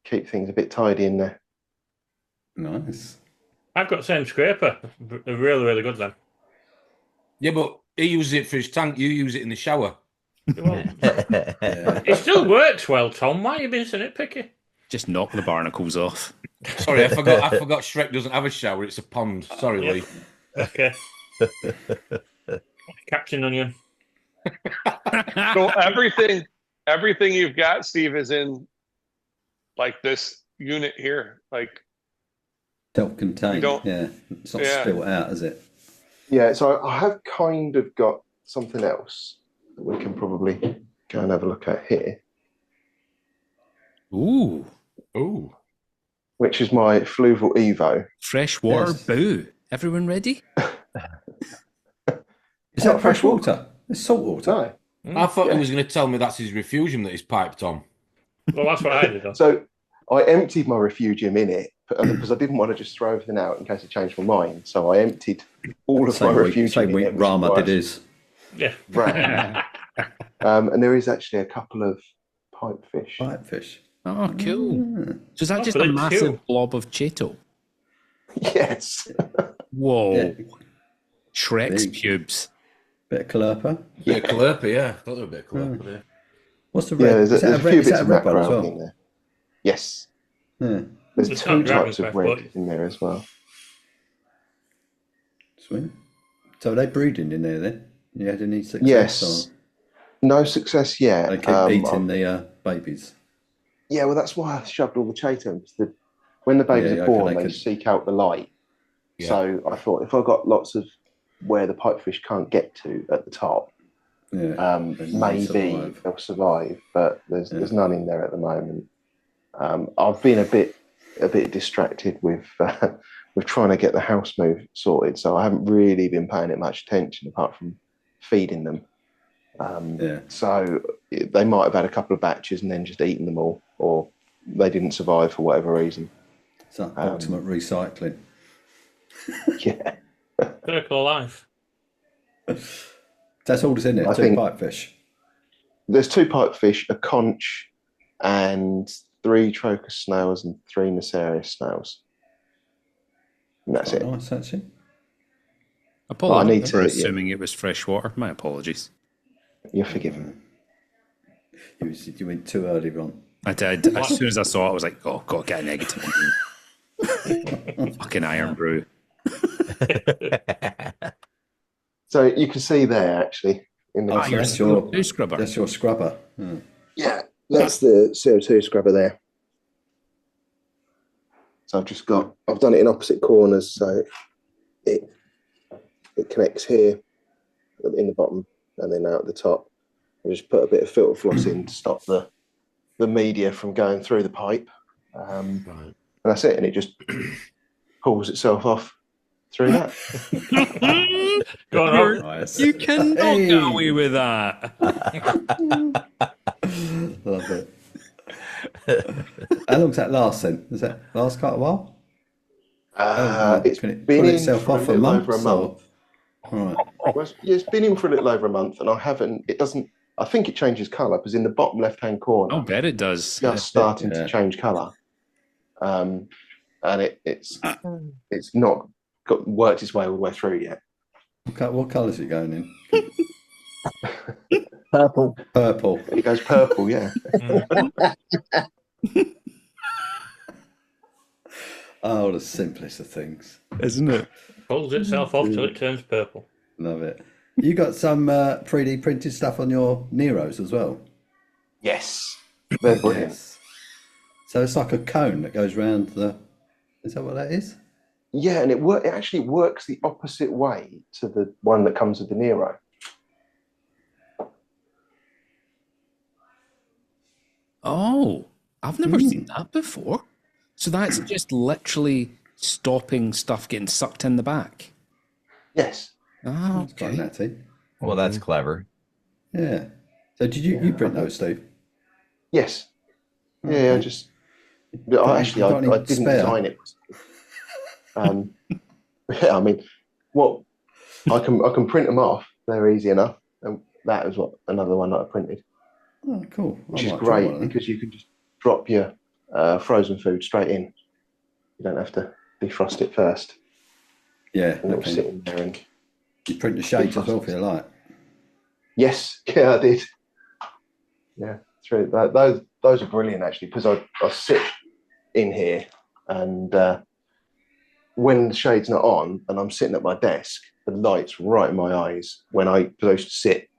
keep things a bit tidy in there. Nice. I've got the same scraper. They're really, really good then. Yeah, but he uses it for his tank. You use it in the shower. Well, Yeah. it still works well, Tom. Why are you being so nitpicky? Just knock the barnacles off. Sorry, I forgot. Shrek doesn't have a shower. It's a pond. Sorry, Yep. Lee. Okay. Captain Onion. So everything you've got, Steve, is in like this unit here. Like Self-contained. You don't- Yeah. It's not Yeah. spilt out, is it? Yeah, so I have kind of got something else that we can probably go and have a look at here, Ooh, Ooh. which is my Fluval Evo. freshwater Yes. boo. Everyone ready? Is that fresh water? It's salt water. No. I thought he was going to tell me that's his Refugium that he's piped on. Well, that's what I did. Though. So I emptied my Refugium in it because I didn't want to just throw everything out in case I changed my mind. So I emptied all of my Refugium Same in week it. Rama did his. Yeah. Right. And there is actually a couple of pipefish. Pipefish. Oh, cool. So is that Oh, just but a it's massive cool. blob of Cheeto? Yes. Whoa. Yeah. Shrek's Big. pubes. Bit of calopa. Yeah, Calliope, yeah. I thought there was a bit of Calliope there. What's the Yeah, red? there's a, is that there's a a red, few is bits that a of red one macro as well? in there. Yes. Yeah. There's It's two not types dragonfly, of red but- in there as well. Sweet. So are they breeding in there then? You had any success? Yes. No success yet. Or they keep eating the babies. Yeah, well, that's why I shoved all the Chatons. When the babies Yeah, are okay, born, they they can- seek out the light. Yeah. So I thought if I got lots of where the pipefish can't get to at the top, Yeah. They may maybe survive. they'll survive. But there's Yeah. there's none in there at the moment. I've been a bit distracted with with trying to get the house move sorted, so I haven't really been paying it much attention apart from feeding them. Yeah. So they might have had a couple of batches and then just eaten them all, or they didn't survive for whatever reason. It's like ultimate recycling. Yeah. Circle of life. That's all that's in it. I Two think- pipefish. There's 2 pipefish, a conch, and 3 trochus snails and 3 Nacerius snails. And that's Quite it. nice, actually. Apologies need for to- assuming it was freshwater. My apologies. You're forgiven. You went too early, Ron. I did. As soon as I saw it, I was like, oh, God, get a negative. Fucking iron brew. So you can see there actually in the Oh, Ah, your that's your- CO2 scrubber. That's your scrubber. Yeah. yeah, that's the CO2 scrubber there. So I've done it in opposite corners, so it connects here in the bottom and then out at the top. I just put a bit of filter floss in to stop the media from going through the pipe. Right. And that's it, and it just pulls itself off through that. Go on, You're- Rob. Nice. You cannot Hey. get away with that. Love it. How long's that last then? Does that last quite a while? It's Can it been pull in itself for off a little month? over a month. Right. Well, yeah, it's been in for a little over a month, and it doesn't. I think it changes colour because in the bottom left-hand corner, I'll bet it does. just starting Yeah. to change colour, and it's not worked its way all the way through yet. What colour is it going in? Purple. Purple. It goes purple, yeah. Oh, the simplest of things. Isn't it? Pulls itself off till it turns purple. Love it. You got some 3D printed stuff on your Neros as well? Yes. They're brilliant. Yes. So it's like a cone that goes round the... Is that what that is? Yeah, and it actually works the opposite way to the one that comes with the Nero. Oh, I've never seen that before. So that's just literally stopping stuff getting sucked in the back. Yes. Oh, That's quite natty. Well, that's clever. Yeah. So did you print those, Steve? Yes. Okay. Yeah, I just... I didn't spare? design it. Yeah, I mean, I can print them off. They're easy enough. And that was another one that I printed. Oh, cool. Which is great because you can just drop your frozen food straight in. You don't have to defrost it first. Yeah. And it'll sit in there. And you print the shades as well for your light? yes, yeah, I did. Yeah, it's really, those are brilliant actually because I sit in here and when the shade's not on and I'm sitting at my desk, the light's right in my eyes when I supposed to sit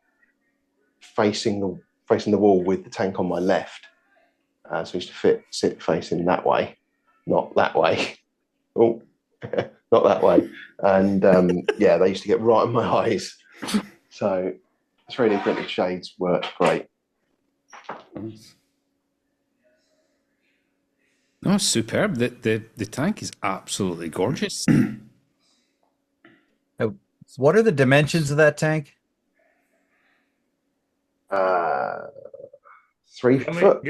facing the wall with the tank on my left. So I used to sit facing that way, not that way. Oh, not that way. And yeah, they used to get right in my eyes. So 3D printed shades work great. Nice. No, superb. The tank is absolutely gorgeous. What are the dimensions of that tank? 3 foot.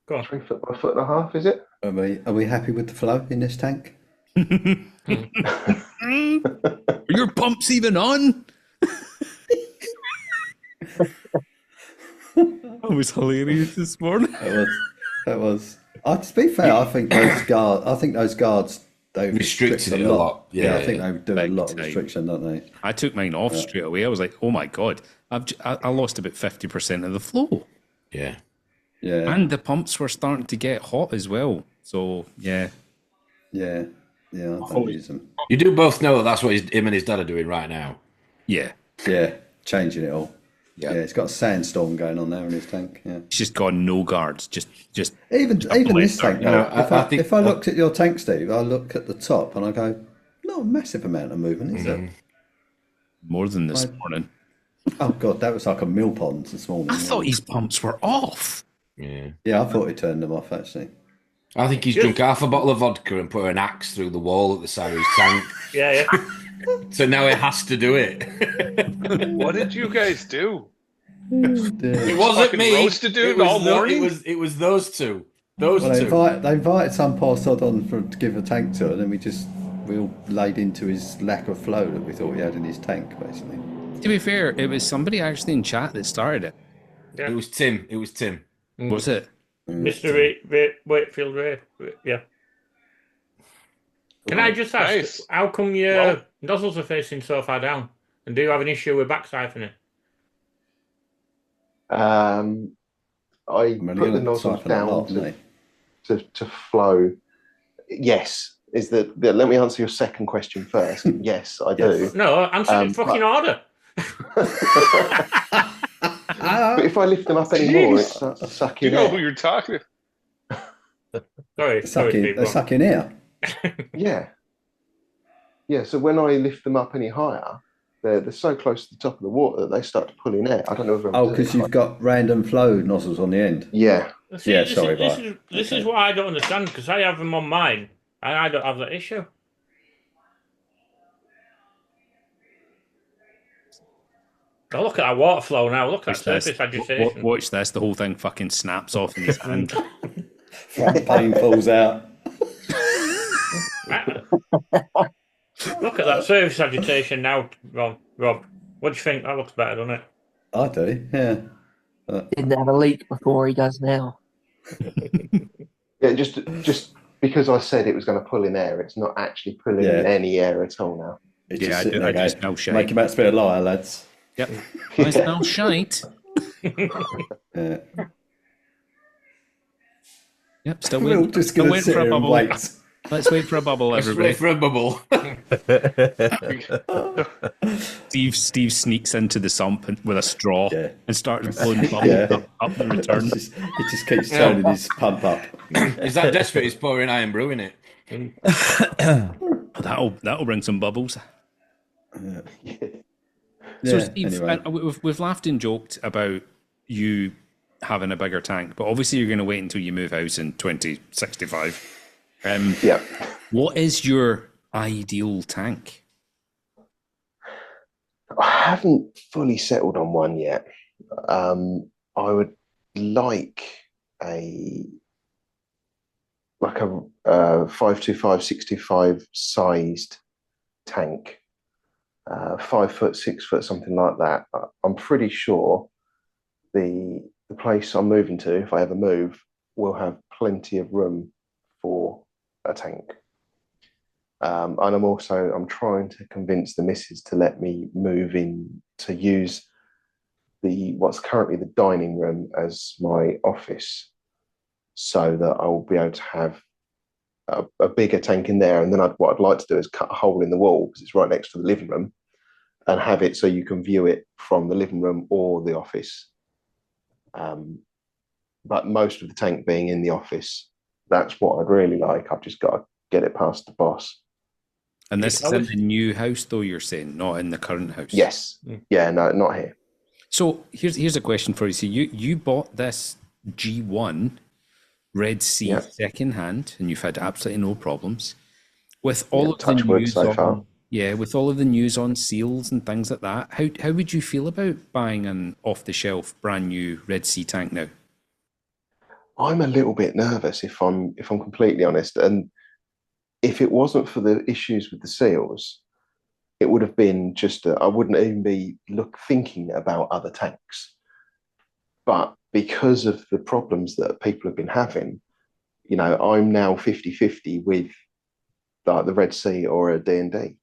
Go on. 3 foot by 1.5 feet, is it? Are we happy with the flow in this tank? Are your pumps even on? That was hilarious this morning. That was. To be fair, I think those guards they restricted it a lot. Yeah, I think they do a Big lot of time. restriction, don't they? I took mine off straight away. I was like, oh my God, I lost about 50% of the flow. Yeah. Yeah. And the pumps were starting to get hot as well. So, yeah. Yeah. Yeah, I don't use them. You do both know that that's what him and his dad are doing right now. Yeah. Yeah, changing it all. Yeah. Yeah, it's got a sandstorm going on there in his tank. Yeah. It's just got no guards. Just Even this tank. No, if I looked at your tank, Steve, I look at the top and I go, not a massive amount of movement, is there? more than this morning. Oh God, that was like a mill pond this morning. I thought his pumps were off. Yeah. Yeah, I thought he turned them off actually. I think he's drunk half a bottle of vodka and put an axe through the wall at the side of his tank. Yeah. So now he has to do it. What did you guys do? It wasn't Fucking me. roasted dude all morning? It was those two. They invited some poor sod on to give a tank tour, and then we all laid into his lack of flow that we thought he had in his tank, basically. To be fair, it was somebody actually in chat that started it. Yeah. It was Tim. Was it? Mr. Wakefield Ray. Yeah. Can I just ask, Nice. how come your nozzles are facing so far down? And do you have an issue with back siphoning? I put the nozzles down to flow. Yes. Let me answer your second question first. Yes, I do. No, answer in fucking order. But if I lift them up anymore, it's sucking You know air. who you're talking to? Sorry, They're sucking air. Yeah. Yeah, so when I lift them up any higher, they're so close to the top of the water that they start to pull in air. I don't know if Oh, because you've got random flow nozzles on the end. Yeah. See, Yeah, this sorry, is, this, right. is, this is what I don't understand, because I have them on mine, and I don't have that issue. Now look at that water flow now. Look at that surface agitation. Watch this. The whole thing fucking snaps off in his hand. Front pane falls out. Look at that surface agitation now, Rob. What do you think? That looks better, doesn't it? I do, yeah. Didn't have a leak before he does now. Yeah, just because I said it was going to pull in air, it's not actually pulling in any air at all now. It's Yeah, just I sitting do there smell shame. making that bit of liar, lads. Yep. I smell shite. Yeah. Yep, still We're all waiting. just Still going to waiting sit for a here and bubble. wait. Let's wait for a bubble, Let's everybody. wait for a bubble. Steve sneaks into the sump with a straw Yeah. and starts blowing bubbles Yeah. up the return. He just keeps turning his pump up. He's that desperate, he's pouring iron brew in it. That'll bring some bubbles. Yeah. So, Yeah, Steve, anyway. we've laughed and joked about you having a bigger tank, but obviously you're going to wait until you move house in 2065. Yeah. What is your ideal tank? I haven't fully settled on one yet. I would like a 525, 625 sized tank, 5 foot, 6 foot, something like that. I'm pretty sure the place I'm moving to, if I ever move, will have plenty of room for a tank. And I'm trying to convince the missus to let me move in to use what's currently the dining room as my office, so that I will be able to have a bigger tank in there. And then what I'd like to do is cut a hole in the wall, because it's right next to the living room, and have it so you can view it from the living room or the office. But most of the tank being in the office, that's what I'd really like. I've just got to get it past the boss. And this is in the new house, though, you're saying, not in the current house? Yes. Yeah, no, not here. So here's a question for you. So you bought this G1 Red Sea secondhand, and you've had absolutely no problems. With all of the news with all of the news on seals and things like that, how would you feel about buying an off-the-shelf brand new Red Sea tank now? I'm a little bit nervous, if I'm completely honest. And if it wasn't for the issues with the seals, it would have been I wouldn't even be thinking about other tanks. But because of the problems that people have been having, I'm now 50-50 with the Red Sea or a D&D.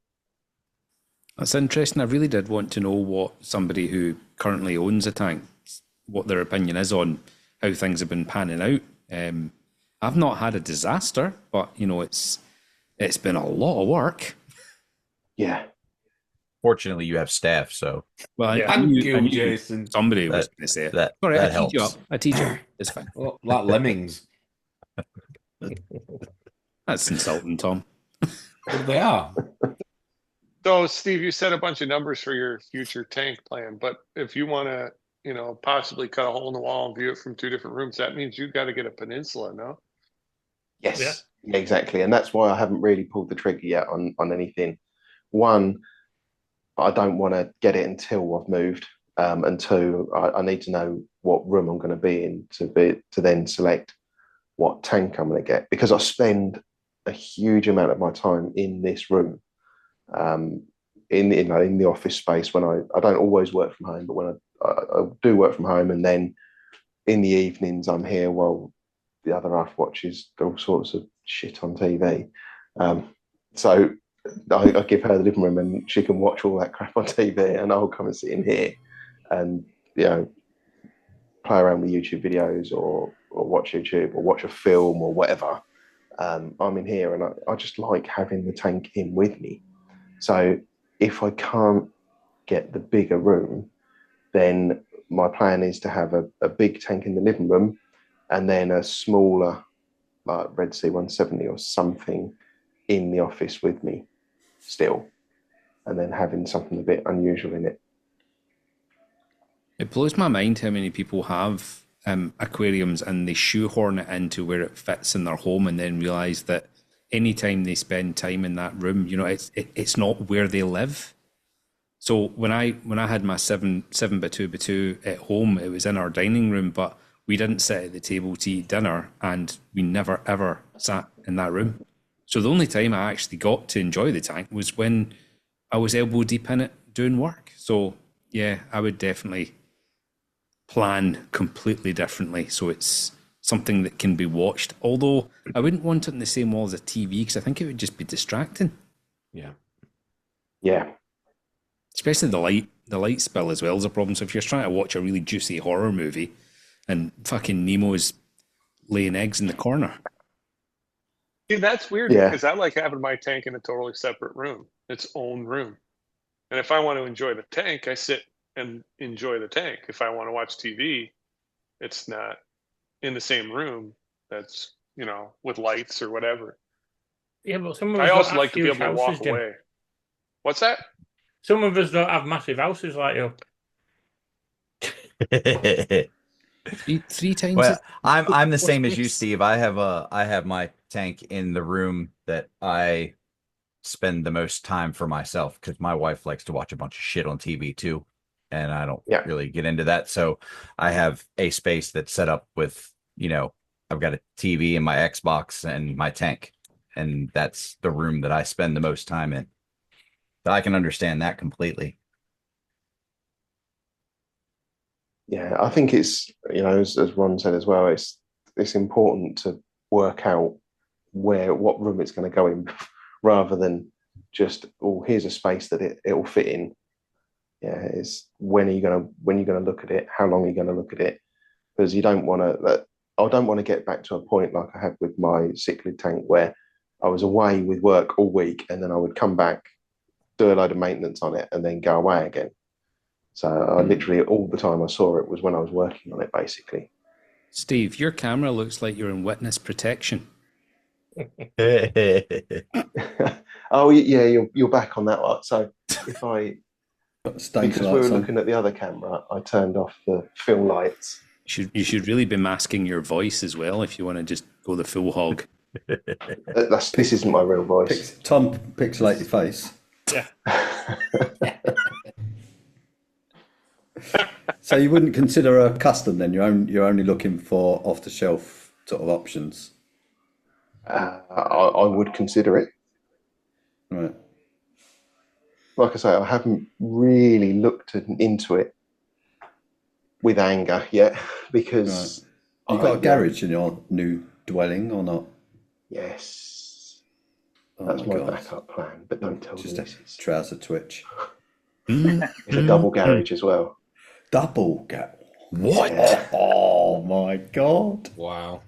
That's interesting. I really did want to know what somebody who currently owns a tank, what their opinion is on how things have been panning out. I've not had a disaster, but it's been a lot of work. Yeah. Fortunately, you have staff, so. Well, I knew Jason. Somebody was going to say it. Sorry, I teed you up. I teed you up. It's fine. Well, like lemmings. That's insulting, Tom. Well, they are. So, Steve, you said a bunch of numbers for your future tank plan, but if you want to, possibly cut a hole in the wall and view it from 2 different rooms, that means you've got to get a peninsula, no? Yes, yeah, exactly. And that's why I haven't really pulled the trigger yet on anything. One, I don't want to get it until I've moved. And 2, I need to know what room I'm going to be in to then select what tank I'm going to get, because I spend a huge amount of my time in this room, in the office space. When I don't always work from home, but when I do work from home, and then in the evenings I'm here while the other half watches all sorts of shit on TV. So I give her the living room, and she can watch all that crap on TV, and I'll come and sit in here and play around with YouTube videos or watch YouTube or watch a film or whatever. I'm in here, and I just like having the tank in with me. So if I can't get the bigger room, then my plan is to have a big tank in the living room, and then a smaller, like Red Sea 170 or something, in the office with me still, and then having something a bit unusual in it. It blows my mind how many people have aquariums and they shoehorn it into where it fits in their home, and then realise that anytime they spend time in that room, it's not where they live. So when I had my 7x2x2 at home, it was in our dining room, but we didn't sit at the table to eat dinner, and we never ever sat in that room. So the only time I actually got to enjoy the tank was when I was elbow deep in it doing work. So yeah, I would definitely plan completely differently, so it's something that can be watched. Although I wouldn't want it in the same wall as a TV, because I think it would just be distracting. Yeah. Yeah. Especially the light spill as well is a problem. So if you're trying to watch a really juicy horror movie and fucking Nemo's laying eggs in the corner. See, that's weird Yeah. because I like having my tank in a totally separate room, its own room. And if I want to enjoy the tank, I sit and enjoy the tank. If I want to watch TV, it's not in the same room that's, with lights or whatever. Yeah, but some of I us also don't like have to be huge able to walk houses, Jim. away. What's that? Some of us don't have massive houses like you. Three times. Well, I'm the same as you, Steve. I have my tank in the room that I spend the most time for myself because my wife likes to watch a bunch of shit on TV too, and I don't really get into that. So I have a space that's set up with, I've got a TV and my Xbox and my tank, and that's the room that I spend the most time in. So I can understand that completely. Yeah, I think it's, as Ron said as well, it's important to work out what room it's going to go in rather than just, here's a space that it'll fit in. Yeah, it's when you're going to look at it, how long are you going to look at it? Because I don't want to get back to a point like I had with my cichlid tank where I was away with work all week and then I would come back, do a load of maintenance on it and then go away again. So I literally, all the time I saw it was when I was working on it, basically. Steve, your camera looks like you're in witness protection. Oh, yeah, you're back on that one. So if because we were looking at the other camera, I turned off the film lights. You should really be masking your voice as well if you want to just go the full hog. This isn't my real voice. Tom, pixelate your face. Yeah. So you wouldn't consider a custom then? You're only looking for off the shelf sort of options. I would consider it. Right. Like I say, I haven't really looked into it with anger yet because you got a garage in your new dwelling or not? Yes, that's my backup plan. But don't tell just me. A trouser twitch. It's a double garage as well. Double garage. What? Yeah. Oh my god! Wow.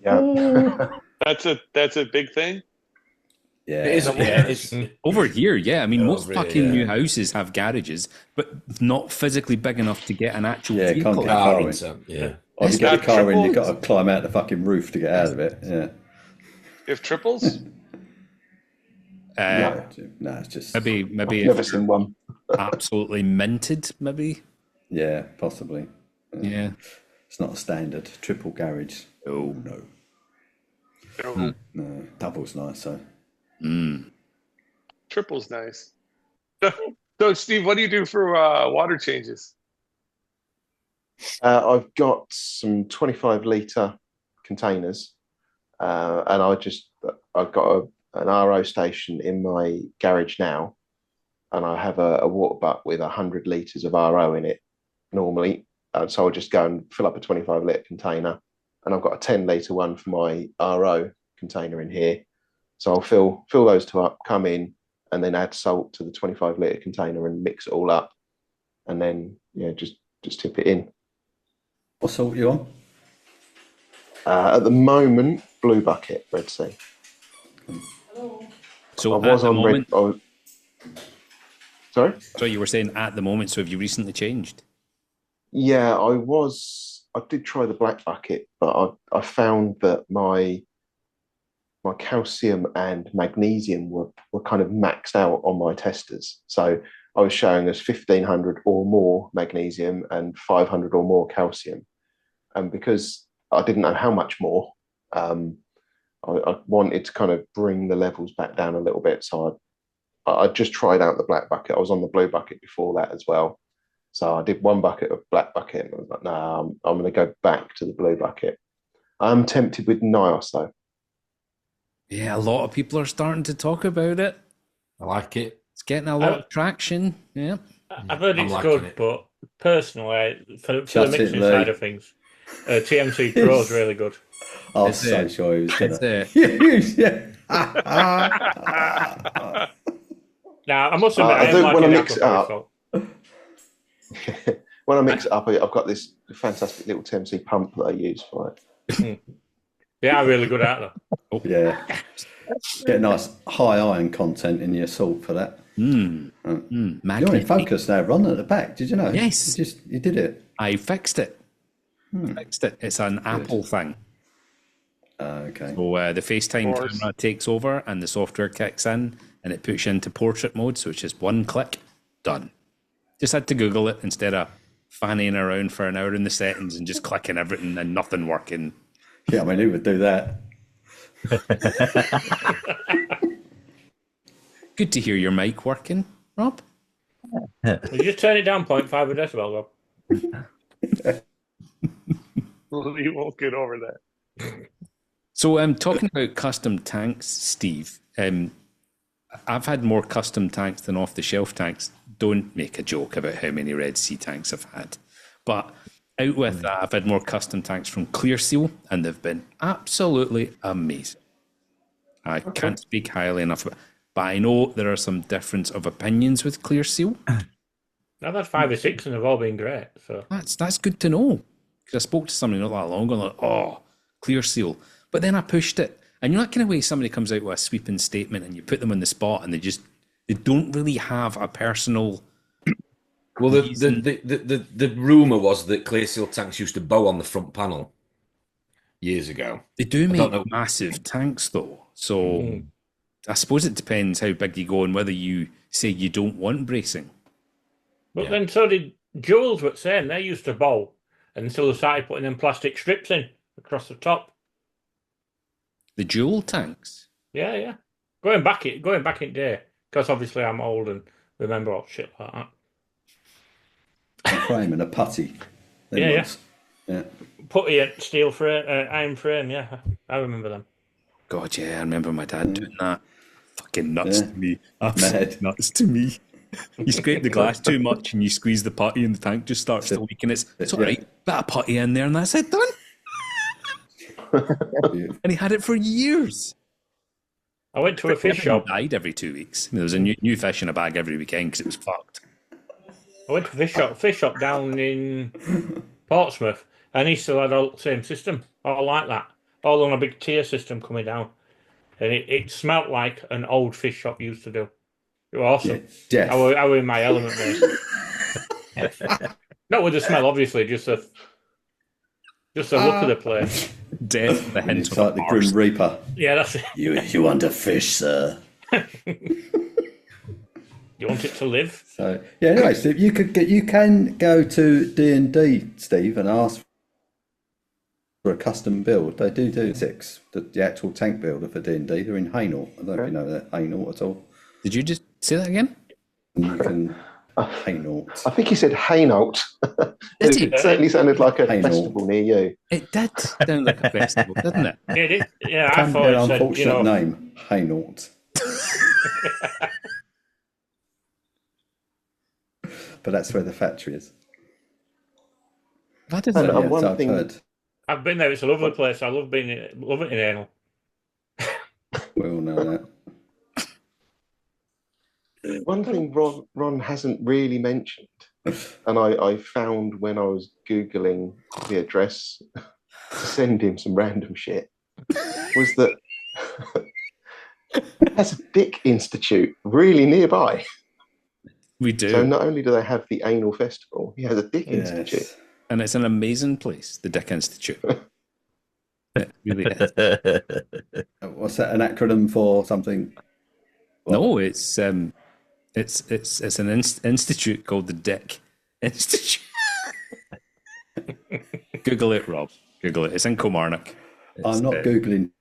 Yeah. That's a big thing. Yeah, It's Over here, yeah. I mean, most over here, fucking yeah. new houses have garages, but not physically big enough to get an actual Yeah, vehicle. can't get car car in. into, yeah. Or if you It's get not a car in, triple. you've got to climb out the fucking roof to get out of it. Yeah. If triples, No, it's just Maybe I've never seen one. absolutely minted, maybe. yeah, possibly. Yeah. It's not a standard triple garage. Oh no, no, double's nice though. triples nice. So, Steve, what do you do for water changes? I've got some 25-litre containers, and I've got an RO station in my garage now, and I have a water butt with 100 litres of RO in it normally. So I'll just go and fill up a 25-litre container, and I've got a 10-litre one for my RO container in here. So I'll fill those two up, come in, and then add salt to the 25-litre container and mix it all up, and then just tip it in. What salt you on? At the moment, Blue Bucket, Red Sea. So I was at the on moment, Red. Sorry? so you were saying at the moment, so have you recently changed? Yeah, I did try the Black Bucket, but I found that my calcium and magnesium were kind of maxed out on my testers. So I was showing us 1,500 or more magnesium and 500 or more calcium. And because I didn't know how much more, I wanted to kind of bring the levels back down a little bit. So I just tried out the Black Bucket. I was on the Blue Bucket before that as well. So I did one bucket of Black Bucket and I was like, nah, I'm going to go back to the Blue Bucket. I'm tempted with NIOS though. Yeah, a lot of people are starting to talk about it. I like it. It's getting a lot of traction. Yeah. I've heard I'm it's liking good, it. but personally, for the Just mixing it, side Lee. of things, TMC Pro is really good. I It's was so it. sure he was It's gonna. it. Yeah. Now, Now, I must admit, I I do am when I liking mix it aquaporin up. salt. When I mix it up, I've got this fantastic little TMC pump that I use for it. They are really good at that. Yeah. Get nice high iron content in your salt for that. You're in focus now, Ron, at the back. Did you know? Yes. You did it. I fixed it. It's an Apple thing. Okay. So the FaceTime Course. camera takes over and the software kicks in and it puts you into portrait mode. So it's just one click, done. Just had to Google it instead of fanning around for an hour in the settings and just clicking everything and nothing working. Yeah, I mean, who would do that? Good to hear your mic working, Rob. You just turn it down 0.5 a decibel, Rob. You won't get over that. So talking about custom tanks, Steve, I've had more custom tanks than off-the-shelf tanks. Don't make a joke about how many Red Sea tanks I've had. But out with that, I've had more custom tanks from Clear Seal, and they've been absolutely amazing. I can't speak highly enough about it, but I know there are some difference of opinions with Clear Seal. I've had 5 or 6 and they've all been great. So That's good to know. Because I spoke to somebody not that long ago, like, oh, Clear Seal. But then I pushed it. And you know that kind of way somebody comes out with a sweeping statement and you put them on the spot and they don't really have a personal... Well, the rumour was that Clear Seal tanks used to bow on the front panel years ago. They do make massive tanks, though. So I suppose it depends how big you go and whether you say you don't want bracing. But then so did Jules, were saying they used to bow until they started putting them plastic strips in across the top. The dual tanks? Yeah. Going back in day, because obviously I'm old and remember all shit like that. A frame and a putty. Yeah. Putty and steel frame, iron frame, yeah. I remember them. God, yeah, I remember my dad doing that. Fucking nuts to me. Absolute nuts to me. You scrape the glass too much and you squeeze the putty and the tank just starts to leak and it's all right. Bit of putty in there and that's it, done. And he had it for years. I went to a fish shop. Died every 2 weeks. There was a new fish in a bag every weekend because it was fucked. I went to a fish shop down in Portsmouth, and he still had all the same system, all like that, all on a big tier system coming down, and it smelt like an old fish shop used to do. It was awesome. Yeah, I were in my element, mate. Not with the smell, obviously, just the look of the place. Death, the hint it's of like the Grim Reaper. Yeah, that's it. You want a fish, sir? You want it to live? So yeah. Anyway, Steve, you can go to D&D, Steve, and ask for a custom build. They do 6. The actual tank builder for D&D. They're in Hainault. I don't know if you know that Hainault at all. Did you just say that again? You can Hainault. I think he said Hainault. It certainly sounded like a festival near you. It did sound like a festival, didn't it? Yeah, it did. Yeah, I Can thought be an it said, unfortunate name, Hainault. But that's where the factory is. That is And it. one I've thing, heard. I've been there. It's a lovely place. I love it in Hainault. We all know that. one thing Ron hasn't really mentioned, and I found when I was Googling the address to send him some random shit, was that there's a Dick Institute really nearby. We do. So not only do they have the Anal Festival, he has a Dick Institute. And it's an amazing place, the Dick Institute. It really is. What's that? An acronym for something? No, it's an institute called the Dick Institute. Google it, Rob. Google it. It's in Kilmarnock. I'm not Googling.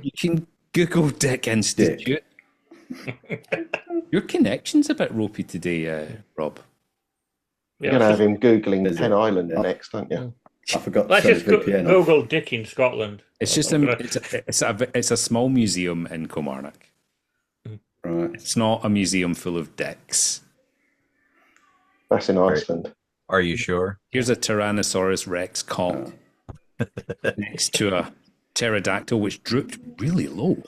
You can Google Dick Institute. Your connection's a bit ropey today, Rob. You're going to have him Googling Penn Island next, aren't you? I forgot Let's to just turn the VPN off. Google Dick in Scotland. It's just it's a small museum in Kilmarnock. Right. It's not a museum full of dicks. That's in Iceland. Are you sure? Here's a Tyrannosaurus Rex cock next to a pterodactyl which drooped really low.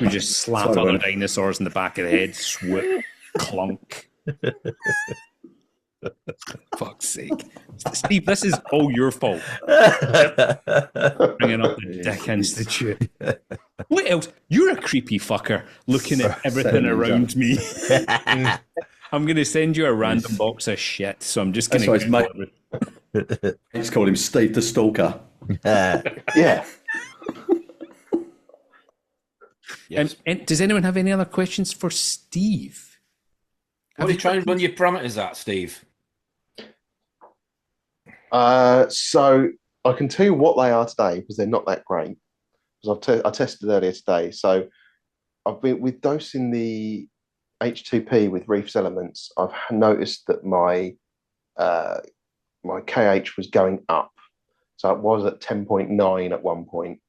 We just slap Sorry, other man. dinosaurs in the back of the head, swoop, clunk. Fuck's sake. Steve, this is all your fault. Bringing up the Dick Institute. What else? You're a creepy fucker looking at everything around me. I'm going to send you a random box of shit, so I'm just going That's why to... Let's call him Steve the Stalker. Yeah. Yes. And does anyone have any other questions for Steve? What are you trying to run your parameters at, Steve? So I can tell you what they are today because they're not that great. Because I tested earlier today. So I've been with dosing the H2P with Reef's Elements. I've noticed that my KH was going up. So it was at 10.9 at one point.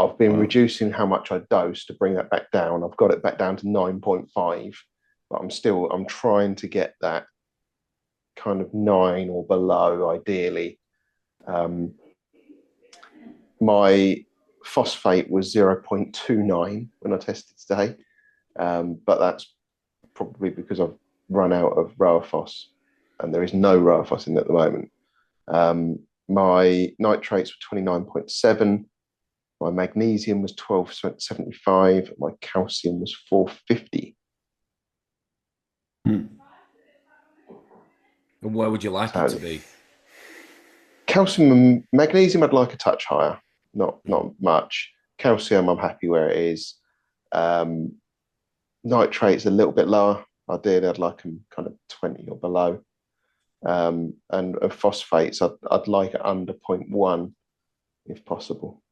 I've been reducing how much I dose to bring that back down. I've got it back down to 9.5, but I'm trying to get that kind of 9 or below, ideally. My phosphate was 0.29 when I tested today, but that's probably because I've run out of Roaphos, and there is no Roaphos in at the moment. My nitrates were 29.7. My magnesium was 12.75. My calcium was 450. And where would you like it to be? Calcium and magnesium, I'd like a touch higher. Not much. Calcium, I'm happy where it is. Nitrates a little bit lower. Ideally, I'd like them kind of 20 or below. And phosphates, I'd like it under 0.1 if possible.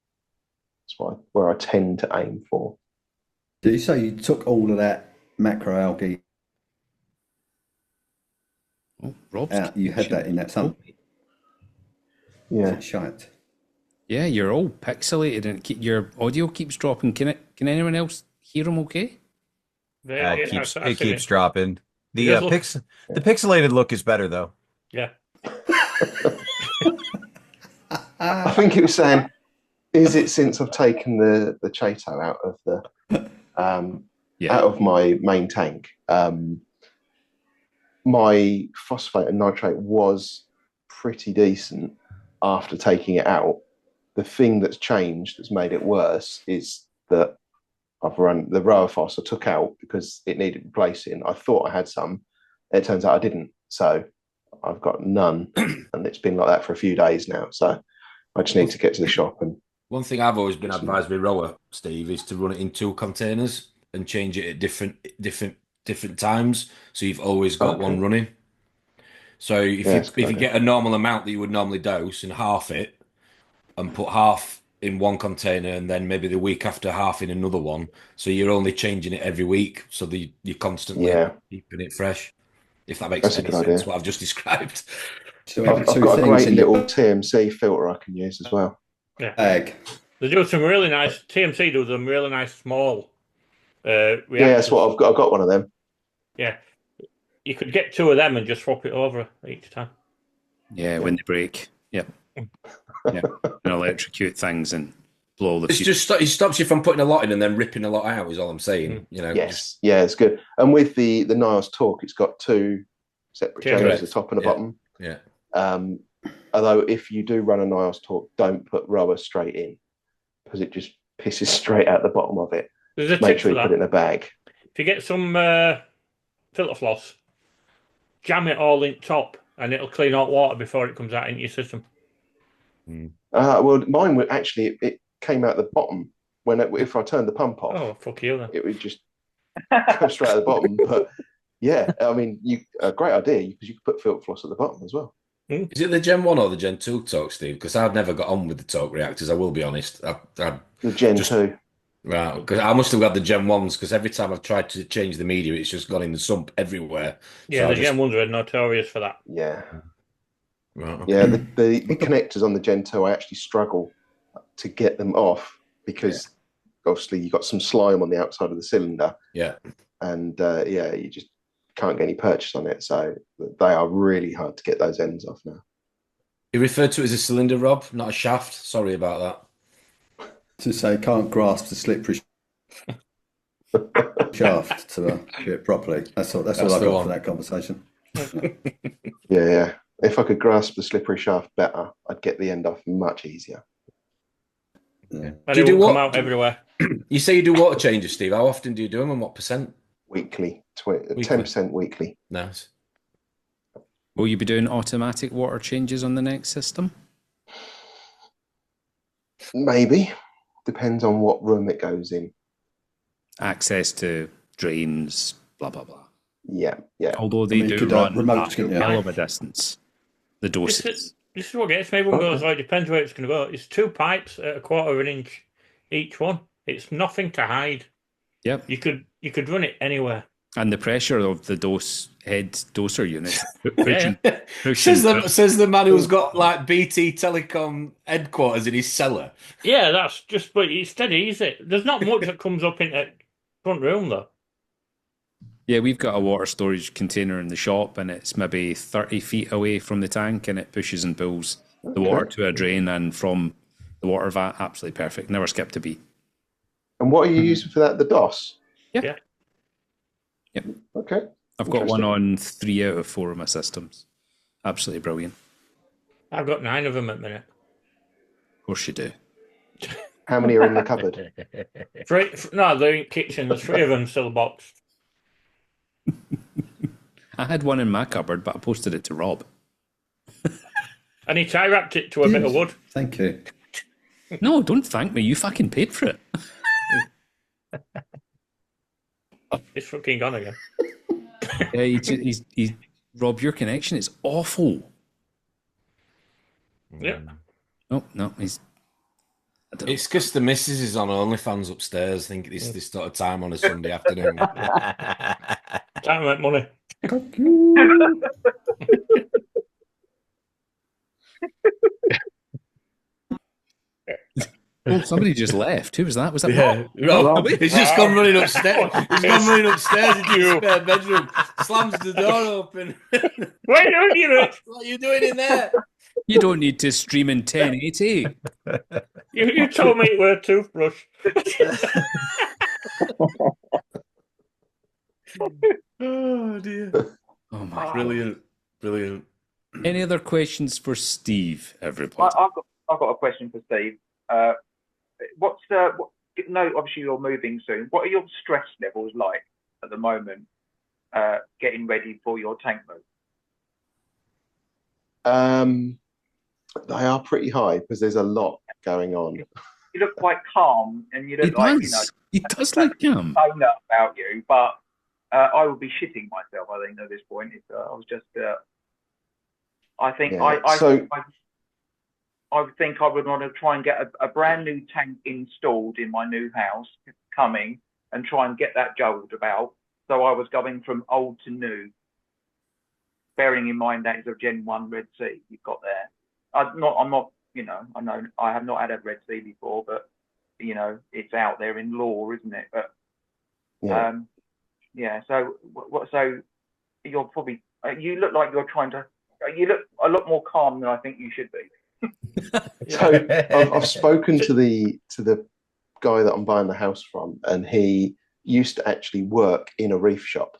That's where I tend to aim for. Did you say you took all of that macroalgae out? You had that in that sample? Yeah. Shite. Yeah, you're all pixelated and your audio keeps dropping. Can anyone else hear him okay? It keeps dropping. The pixelated look is better though. Yeah. I think it was saying, is it since I've taken the Chato out of the out of my main tank? My phosphate and nitrate was pretty decent after taking it out. The thing that's changed, that's made it worse, is that I've run the Roaphos I took out because it needed replacing. I thought I had some. It turns out I didn't. So I've got none. And it's been like that for a few days now. So I just need to get to the shop. And one thing I've always been advised by Roa, Steve, is to run it in 2 containers and change it at different times. So you've always got one running. So if you get a normal amount that you would normally dose and half it, and put half in one container and then maybe the week after half in another one. So you're only changing it every week. So you're constantly keeping it fresh. If that makes any sense, what I've just described. So I've got a great little TMC filter I can use as well. Yeah. They do some really nice, TMC do them really nice small reactors. Yeah, that's what I've got. I've got one of them. Yeah. You could get 2 of them and just swap it over each time. Yeah, when they break. Yep. Yeah, and electrocute things and blow the. It stops you from putting a lot in and then ripping a lot out. Is all I'm saying. You know. Yes, yeah, it's good. And with the Niles Talk, it's got 2 separate chambers, the top and the bottom. Yeah. Although if you do run a Niles Talk, don't put Roa straight in because it just pisses straight out the bottom of it. There's a Make tip sure for you put it in a bag. If you get some filter floss, jam it all in top, and it'll clean out water before it comes out into your system. Well, mine would actually it came out the bottom if I turned the pump off. Oh, fuck you then! It would just go straight at the bottom. But yeah, I mean, a great idea because you could put filter floss at the bottom as well. Is it the Gen 1 or the Gen 2 Talk, Steve? Because I've never got on with the Talk reactors. I will be honest. The Gen 2. Right, because I must have got the Gen 1s because every time I've tried to change the media, it's just gone in the sump everywhere. Yeah, so the Gen 1s are notorious for that. Yeah. Right, okay. Yeah, the connectors on the Gen 2, I actually struggle to get them off because obviously you've got some slime on the outside of the cylinder. Yeah. And you just can't get any purchase on it. So they are really hard to get those ends off now. You referred to it as a cylinder, Rob, not a shaft. Sorry about that. To say can't grasp the slippery. shaft to do it properly. That's all I That's got the one. from that conversation. Yeah. If I could grasp the slippery shaft better, I'd get the end off much easier. Yeah. And Do you it do will come what? out everywhere. You say you do water changes, Steve. How often do you do them and what percent? Weekly, 10% weekly. Nice. Will you be doing automatic water changes on the next system? Maybe. Depends on what room it goes in. Access to drains, blah, blah, blah. Yeah. Although they I mean, you do could, run remote, a couldn't you? hell of a distance. The doses. This is what gets me. Everyone goes, it depends where it's going to go. It's 2 pipes at 1/4 of an inch each one. It's nothing to hide. Yep. You could run it anywhere. And the pressure of the doser unit. Says the man who's got like BT Telecom headquarters in his cellar. Yeah, that's just, but it's dead easy. There's not much that comes up in the front room though. Yeah, we've got a water storage container in the shop, and it's maybe 30 feet away from the tank, and it pushes and pulls the water to a drain, and from the water vat, absolutely perfect. Never skipped a beat. And what are you using for that? The DOS? Yeah. Yep. Okay. I've got one on 3 out of 4 of my systems. Absolutely brilliant. I've got 9 of them at the minute. Of course you do. How many are in the cupboard? 3, no, they're in the kitchen. There's 3 of them still boxed. I had one in my cupboard, but I posted it to Rob. And he tie wrapped it to a bit of wood. Thank you. No, don't thank me. You fucking paid for it. It's fucking gone again. Yeah, he's Rob, your connection is awful. Yeah. No, he's. It's because the missus is on OnlyFans upstairs. I think this sort of time on a Sunday afternoon. Time to make money. Oh, somebody just left. Who was that? Was that Yeah, Rob? he's just gone running upstairs. He's gone running upstairs into his spare bedroom, slams the door open. Why don't you? What are you doing in there? You don't need to stream in 1080. You told me it were a toothbrush. Oh dear! Oh my! Brilliant. Any other questions for Steve? Everybody. I've got a question for Steve. No, obviously you're moving soon. What are your stress levels like at the moment, getting ready for your tank move? They are pretty high because there's a lot going on. You look quite calm, and you look He does look calm. phone up about you, but I would be shitting myself. I think at this point, if I was just. I think I would think I would want to try and get a brand new tank installed in my new house coming and try and get that juggled about. So I was going from old to new, bearing in mind that is a Gen 1 Red Sea you've got there. I'm not, I know I have not had a Red Sea before, but, it's out there in law, isn't it? But, so you're probably, you look like you look a lot more calm than I think you should be. So I've spoken to the guy that I'm buying the house from, and he used to actually work in a reef shop.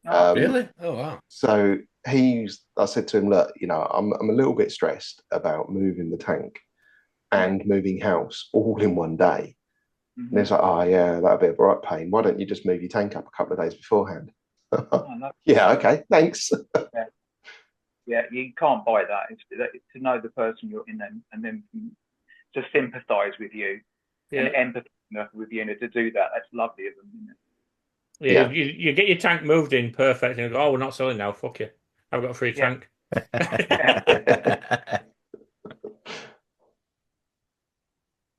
Really? Oh wow! So I said to him, look, I'm a little bit stressed about moving the tank and moving house all in one day. Mm-hmm. And he's like, oh yeah, that'd be a right pain. Why don't you just move your tank up a couple of days beforehand? Yeah, okay, thanks. Yeah, you can't buy that. It's to know the person you're in and then to sympathise with you and empathy with you, and to do that, that's lovely of them, isn't it? Yeah. You get your tank moved in perfect, and you go, oh, we're not selling now. Fuck you. I've got a free tank.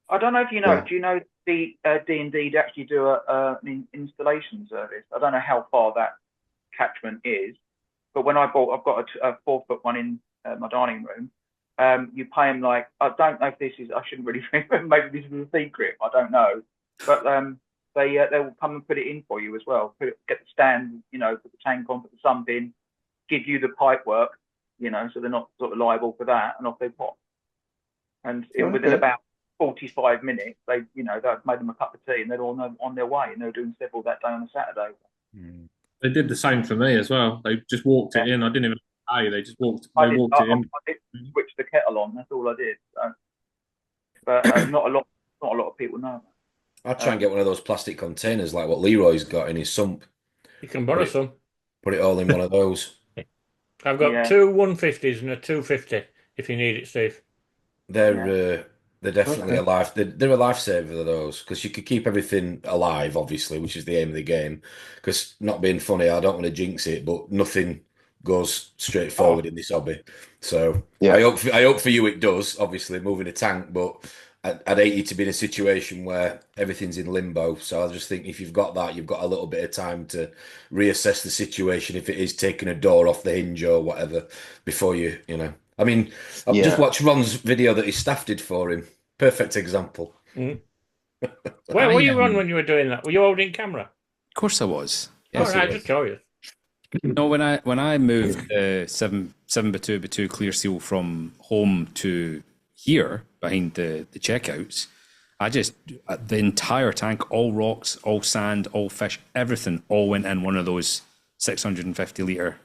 I don't know if you know. Do you know the D&D actually do an installation service? I don't know how far that catchment is. But when I've got a 4-foot one in my dining room. You pay them I don't know if this is, I shouldn't really remember, maybe this is a secret, I don't know. But they will come and put it in for you as well. Get the stand, put the tank on, put the sump in, give you the pipe work, so they're not sort of liable for that, and off they pop. And within about 45 minutes, they'd made them a cup of tea and they're all on their way, and they were doing several that day on a Saturday. They did the same for me as well. They just walked it in. I didn't even pay. They just walked. I They did, walked it in. I did switch the kettle on. That's all I did. So. But not a lot of people know. I'll try and get one of those plastic containers like what Leroy's got in his sump. You can borrow some. Put it all in one of those. I've got two 150s and a 250 if you need it, Steve. They're definitely a life. They're a lifesaver, those, because you could keep everything alive, obviously, which is the aim of the game. Because not being funny, I don't want to jinx it, but nothing goes straight forward in this hobby. So I hope for you it does. Obviously, moving a tank, but I'd hate you to be in a situation where everything's in limbo. So I just think if you've got that, you've got a little bit of time to reassess the situation. If it is taking a door off the hinge or whatever, before you know. I mean, I've just watched Ron's video that his staff did for him. Perfect example. Where were you, Ron, when you were doing that? Were you holding camera? Of course I was. Yes, I just curious. No, when I moved 7x2x2 clear seal from home to here behind the checkouts, I just the entire tank, all rocks, all sand, all fish, everything, all went in one of those 650 litre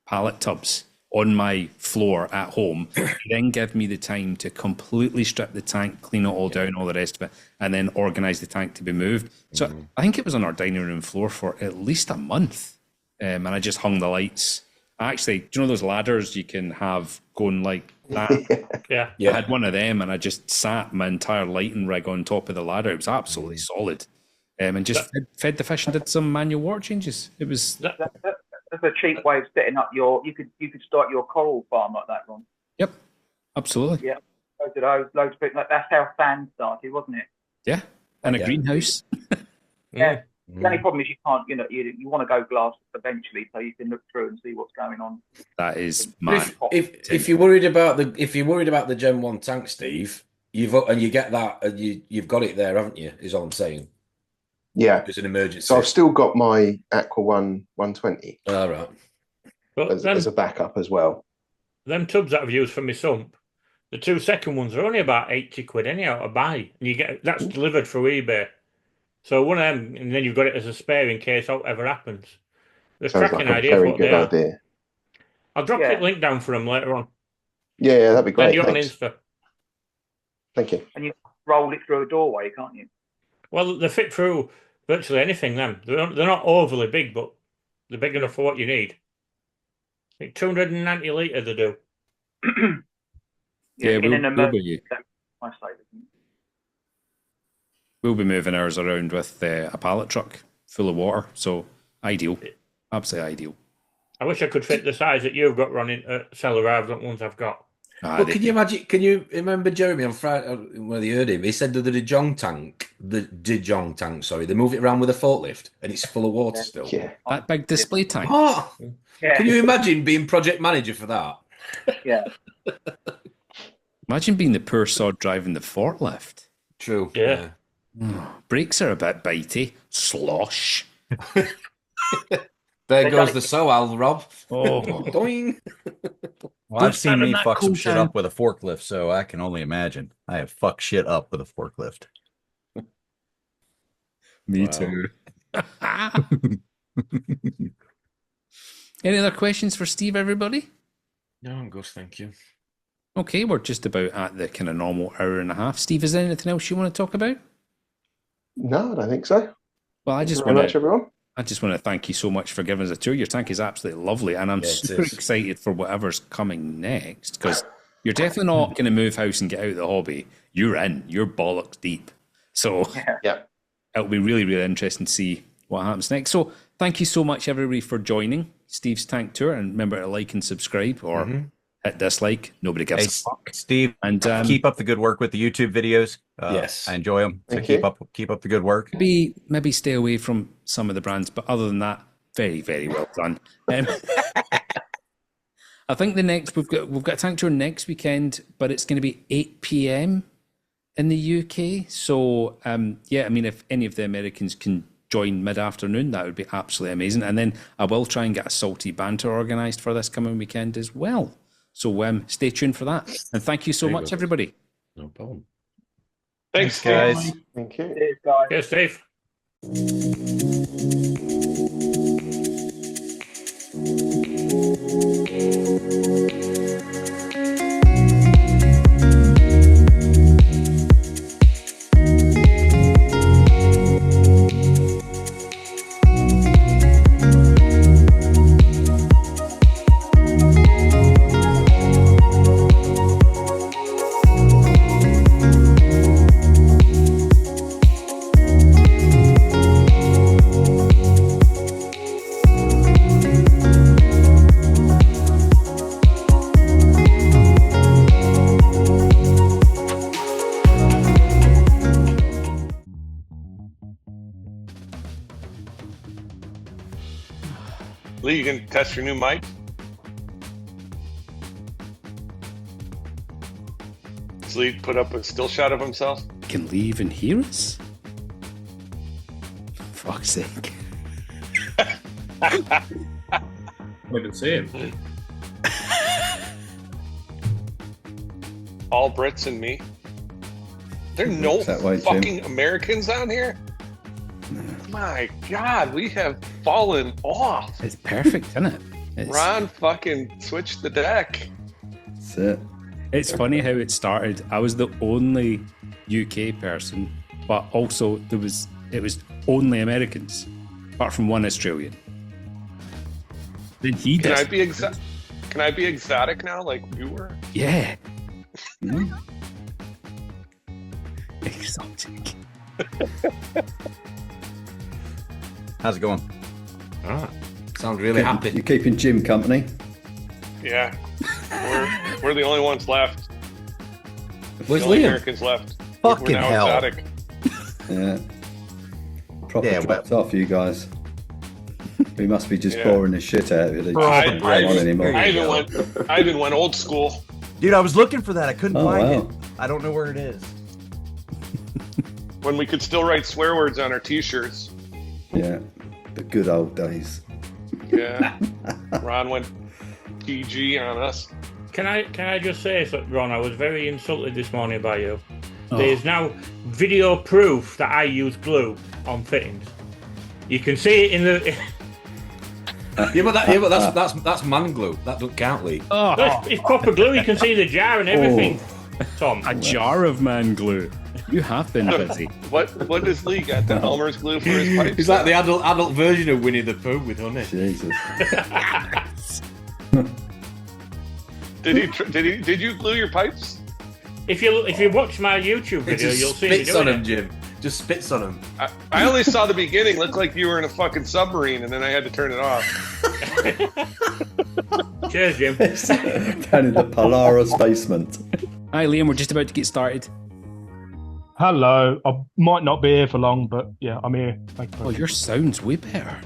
pallet tubs on my floor at home. Then give me the time to completely strip the tank, clean it all down, all the rest of it, and then organise the tank to be moved. So I think it was on our dining room floor for at least a month. And I just hung the lights. Actually, do you know those ladders you can have going like that? Yeah. I had one of them, and I just sat my entire lighting rig on top of the ladder. It was absolutely solid. And just fed the fish and did some manual water changes. It was... That's a cheap way of setting up you could start your coral farm like that, Ron. Yep, absolutely. Yeah, loads of people. That's how sand started, wasn't it? Yeah, and a greenhouse. Yeah. The only problem is you can't, you want to go glass eventually, so you can look through and see what's going on. That is mad. If you're worried about the Gen 1 tank, Steve, you get that, and you've got it there, haven't you? Is all I'm saying. Yeah, it's an emergency. So I've still got my Aqua 120. All right. As a backup as well. Them tubs that I've used for my sump, the 2 second ones are only about 80 quid anyhow to buy, and that's delivered through eBay. So one of them, and then you've got it as a spare in case whatever happens. The cracking idea for what they are. Idea. I'll drop a link down for them later on. Yeah, that'd be great. Send you on Insta. Thank you. And you roll it through a doorway, can't you? Well, they fit through virtually anything. Them they're not overly big, but they're big enough for what you need. I think 290 litre they do. We'll be moving ours around with a pallet truck full of water, so ideal, absolutely ideal. I wish I could fit the size that you've got running cellar. I've got ones I've got. Well, can you imagine? Can you remember Jeremy on Friday when he heard him? He said that the De Jong tank, they move it around with a forklift and it's full of water still. Yeah, that big display tank. Oh, can you imagine being project manager for that? Yeah. Imagine being the poor sod driving the forklift. True. Yeah. Brakes are a bit bitey. Slosh. There goes the soal, Rob. Oh, doing. Well, I've seen me fuck some shit up with a forklift, so I can only imagine. I have fucked shit up with a forklift. Me too. Any other questions for Steve, everybody? No, I'm good, thank you. Okay, we're just about at the kind of normal hour and a half. Steve, is there anything else you want to talk about? No, I don't think so. Well, I just want to thank you so much for giving us a tour. Your tank is absolutely lovely, and I'm super excited for whatever's coming next, because you're definitely not going to move house and get out of the hobby. You're in. You're bollocks deep. So it'll be really, really interesting to see what happens next. So thank you so much, everybody, for joining Steve's Tank Tour, and remember to like and subscribe or hit dislike. Nobody gives a fuck. Steve, and keep up the good work with the YouTube videos. Yes, I enjoy them. So keep up the good work. Maybe stay away from some of the brands, but other than that, very, very well done. I think the next we've got a tank tour next weekend, but it's going to be 8 p.m. in the UK. So I mean, if any of the Americans can join mid-afternoon, that would be absolutely amazing. And then I will try and get a salty banter organised for this coming weekend as well. So stay tuned for that. And thank you so much, everybody. No problem. Thanks, guys. Thank you. Cheers, guys. Cheers, Steve. Lee, you can test your new mic. Does Lee put up a still shot of himself? Can Lee even hear us? Fuck's sake. I can see him. All Brits and me. There are no Looks that way, Jim. fucking Americans on here? My God, we have fallen off. It's perfect, isn't it? It's, Ron fucking switched the deck. That's it. it's funny how it started. I was the only UK person, but also it was only Americans, apart from one Australian. Then he Can did. I be Can I be exotic now, like you were? Yeah. Exotic. How's it going? Ah, sounds really happy. You're keeping Jim company. Yeah. We're the only ones left. Where's the only Liam? Americans left. Fucking we're now hell. exotic. Yeah. Proper Yeah, dropped off, you guys. We must be just Yeah. boring the shit out of it. They just I- don't I- want anymore. I even went old school. Dude, I was looking for that. I couldn't Oh, find wow. it. I don't know where it is. When we could still write swear words on our t-shirts. Yeah. The good old days. Yeah. Ron went PG on us. Can I just say, Ron, I was very insulted this morning by you. Oh. There's now video proof that I use glue on fittings. You can see it in the. That's man glue. That don't count, Lee. It's proper glue. You can see the jar and everything. Tom, A jar of man glue. You have been busy. What does Lee got? The Elmer's glue for his pipes? He's like the adult version of Winnie the Pooh with honey. Jesus. Did you glue your pipes? if you watch my YouTube It video, just you'll see me spits on doing him, it. Jim. Just spits on him. I only saw the beginning. Looked like you were in a fucking submarine, and then I had to turn it off. Cheers, Jim. Down in the Polaris basement. Hi, Liam. We're just about to get started. Hello. I might not be here for long, but yeah, I'm here. Thank you. Oh, your sound's way better.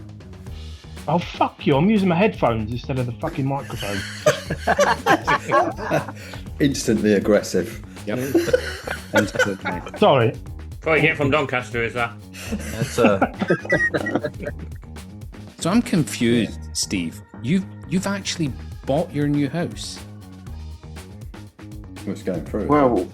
Oh, fuck you. I'm using my headphones instead of the fucking microphone. Instantly aggressive. Yep. Sorry. What you get from Doncaster is that? That's So I'm confused, Steve. You've actually bought your new house. What's going through? Well,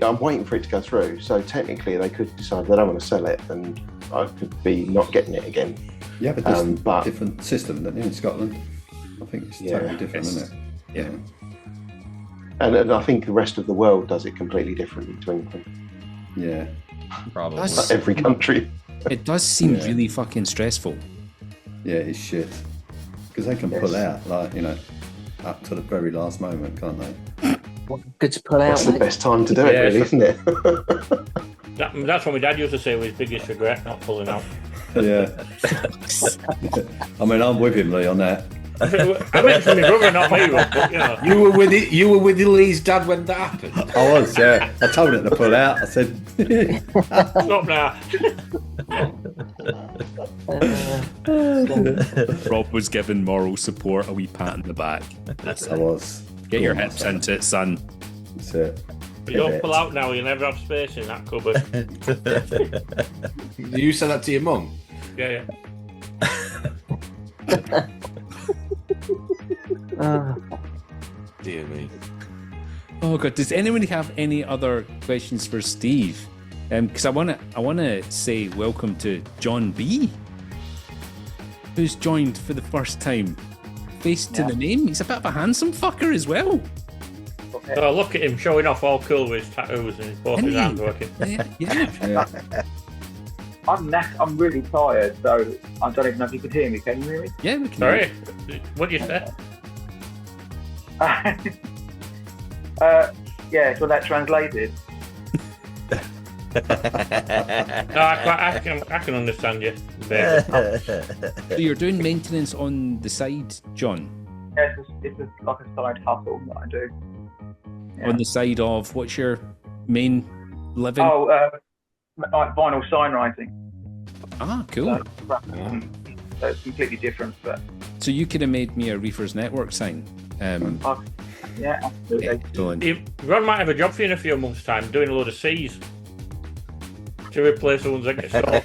I'm waiting for it to go through. So technically, they could decide they don't want to sell it, and I could be not getting it again. Yeah, but this but- different system, don't you, in Scotland? I think it's Yeah. totally different, Yes. isn't it? Yeah. And I think the rest of the world does it completely differently to England. Yeah. probably. That's- Like every country. It does seem Yeah. really fucking stressful. Yeah, it's shit. Because they can pull out, like, up to the very last moment, can't they? Good to pull out. That's the mate. best time to do it, Yeah, really, isn't it? That's what my dad used to say was his biggest regret, not pulling out. Yeah. I mean, I'm with him, Lee, on that. I meant for my brother, not me, but you know. You were with Lee's dad when that happened. I was, yeah. I told him to pull out. I said, Stop now. Rob was given moral support, a wee pat in the back. I was. Get your hips into it, son. That's it. You don't pull out now, you'll never have space in that cupboard. You said that to your mum? Yeah. Dear me. Oh, Oh God! Does anybody have any other questions for Steve? Because I wanna say welcome to John B, who's joined for the first time. Face to the name. He's a bit of a handsome fucker as well. Oh, look at him showing off all cool with his tattoos and both his hands working. Yeah. I'm really tired, so I don't even know if you can hear me. Can you hear me? Yeah, we can. Sorry, what did you say? Yeah, so that translated. No, I can understand you. So you're doing maintenance on the side, John? Yeah, it's like a side hustle that I do. Yeah. On the side of what's your main living? Oh, like vinyl sign writing. Ah, cool. So it's completely different, but so you could have made me a Reefers Network sign. Yeah, absolutely. Excellent. Ron might have a job for you in a few months' time, doing a load of C's to replace the ones that get stolen.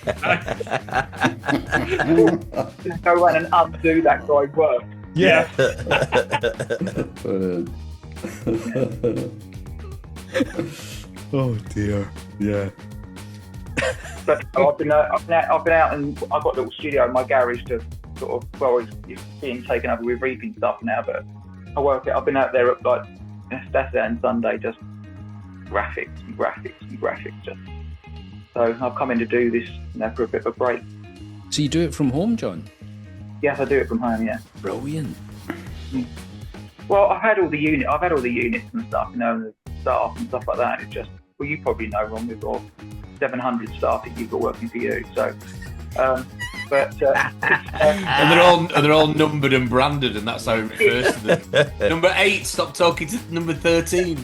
Go around and undo that guy's work. Yeah. Oh dear. Yeah. But I've been out and I've got a little studio in my garage to sort of, well, it's being taken over with reefing stuff now, but I've been out there at like Saturday and Sunday, just graphics just. So I've come in to do this, for a bit of a break. So you do it from home, John? Yes, I do it from home. Yeah. Brilliant. Well, I've had all the units and stuff, and the staff and stuff like that. It's just, well, you probably know, Ron, we've got 700 staff that you've got working for you. So, and they're all numbered and branded, and that's how it refers to them. Number 8, stop talking to number 13.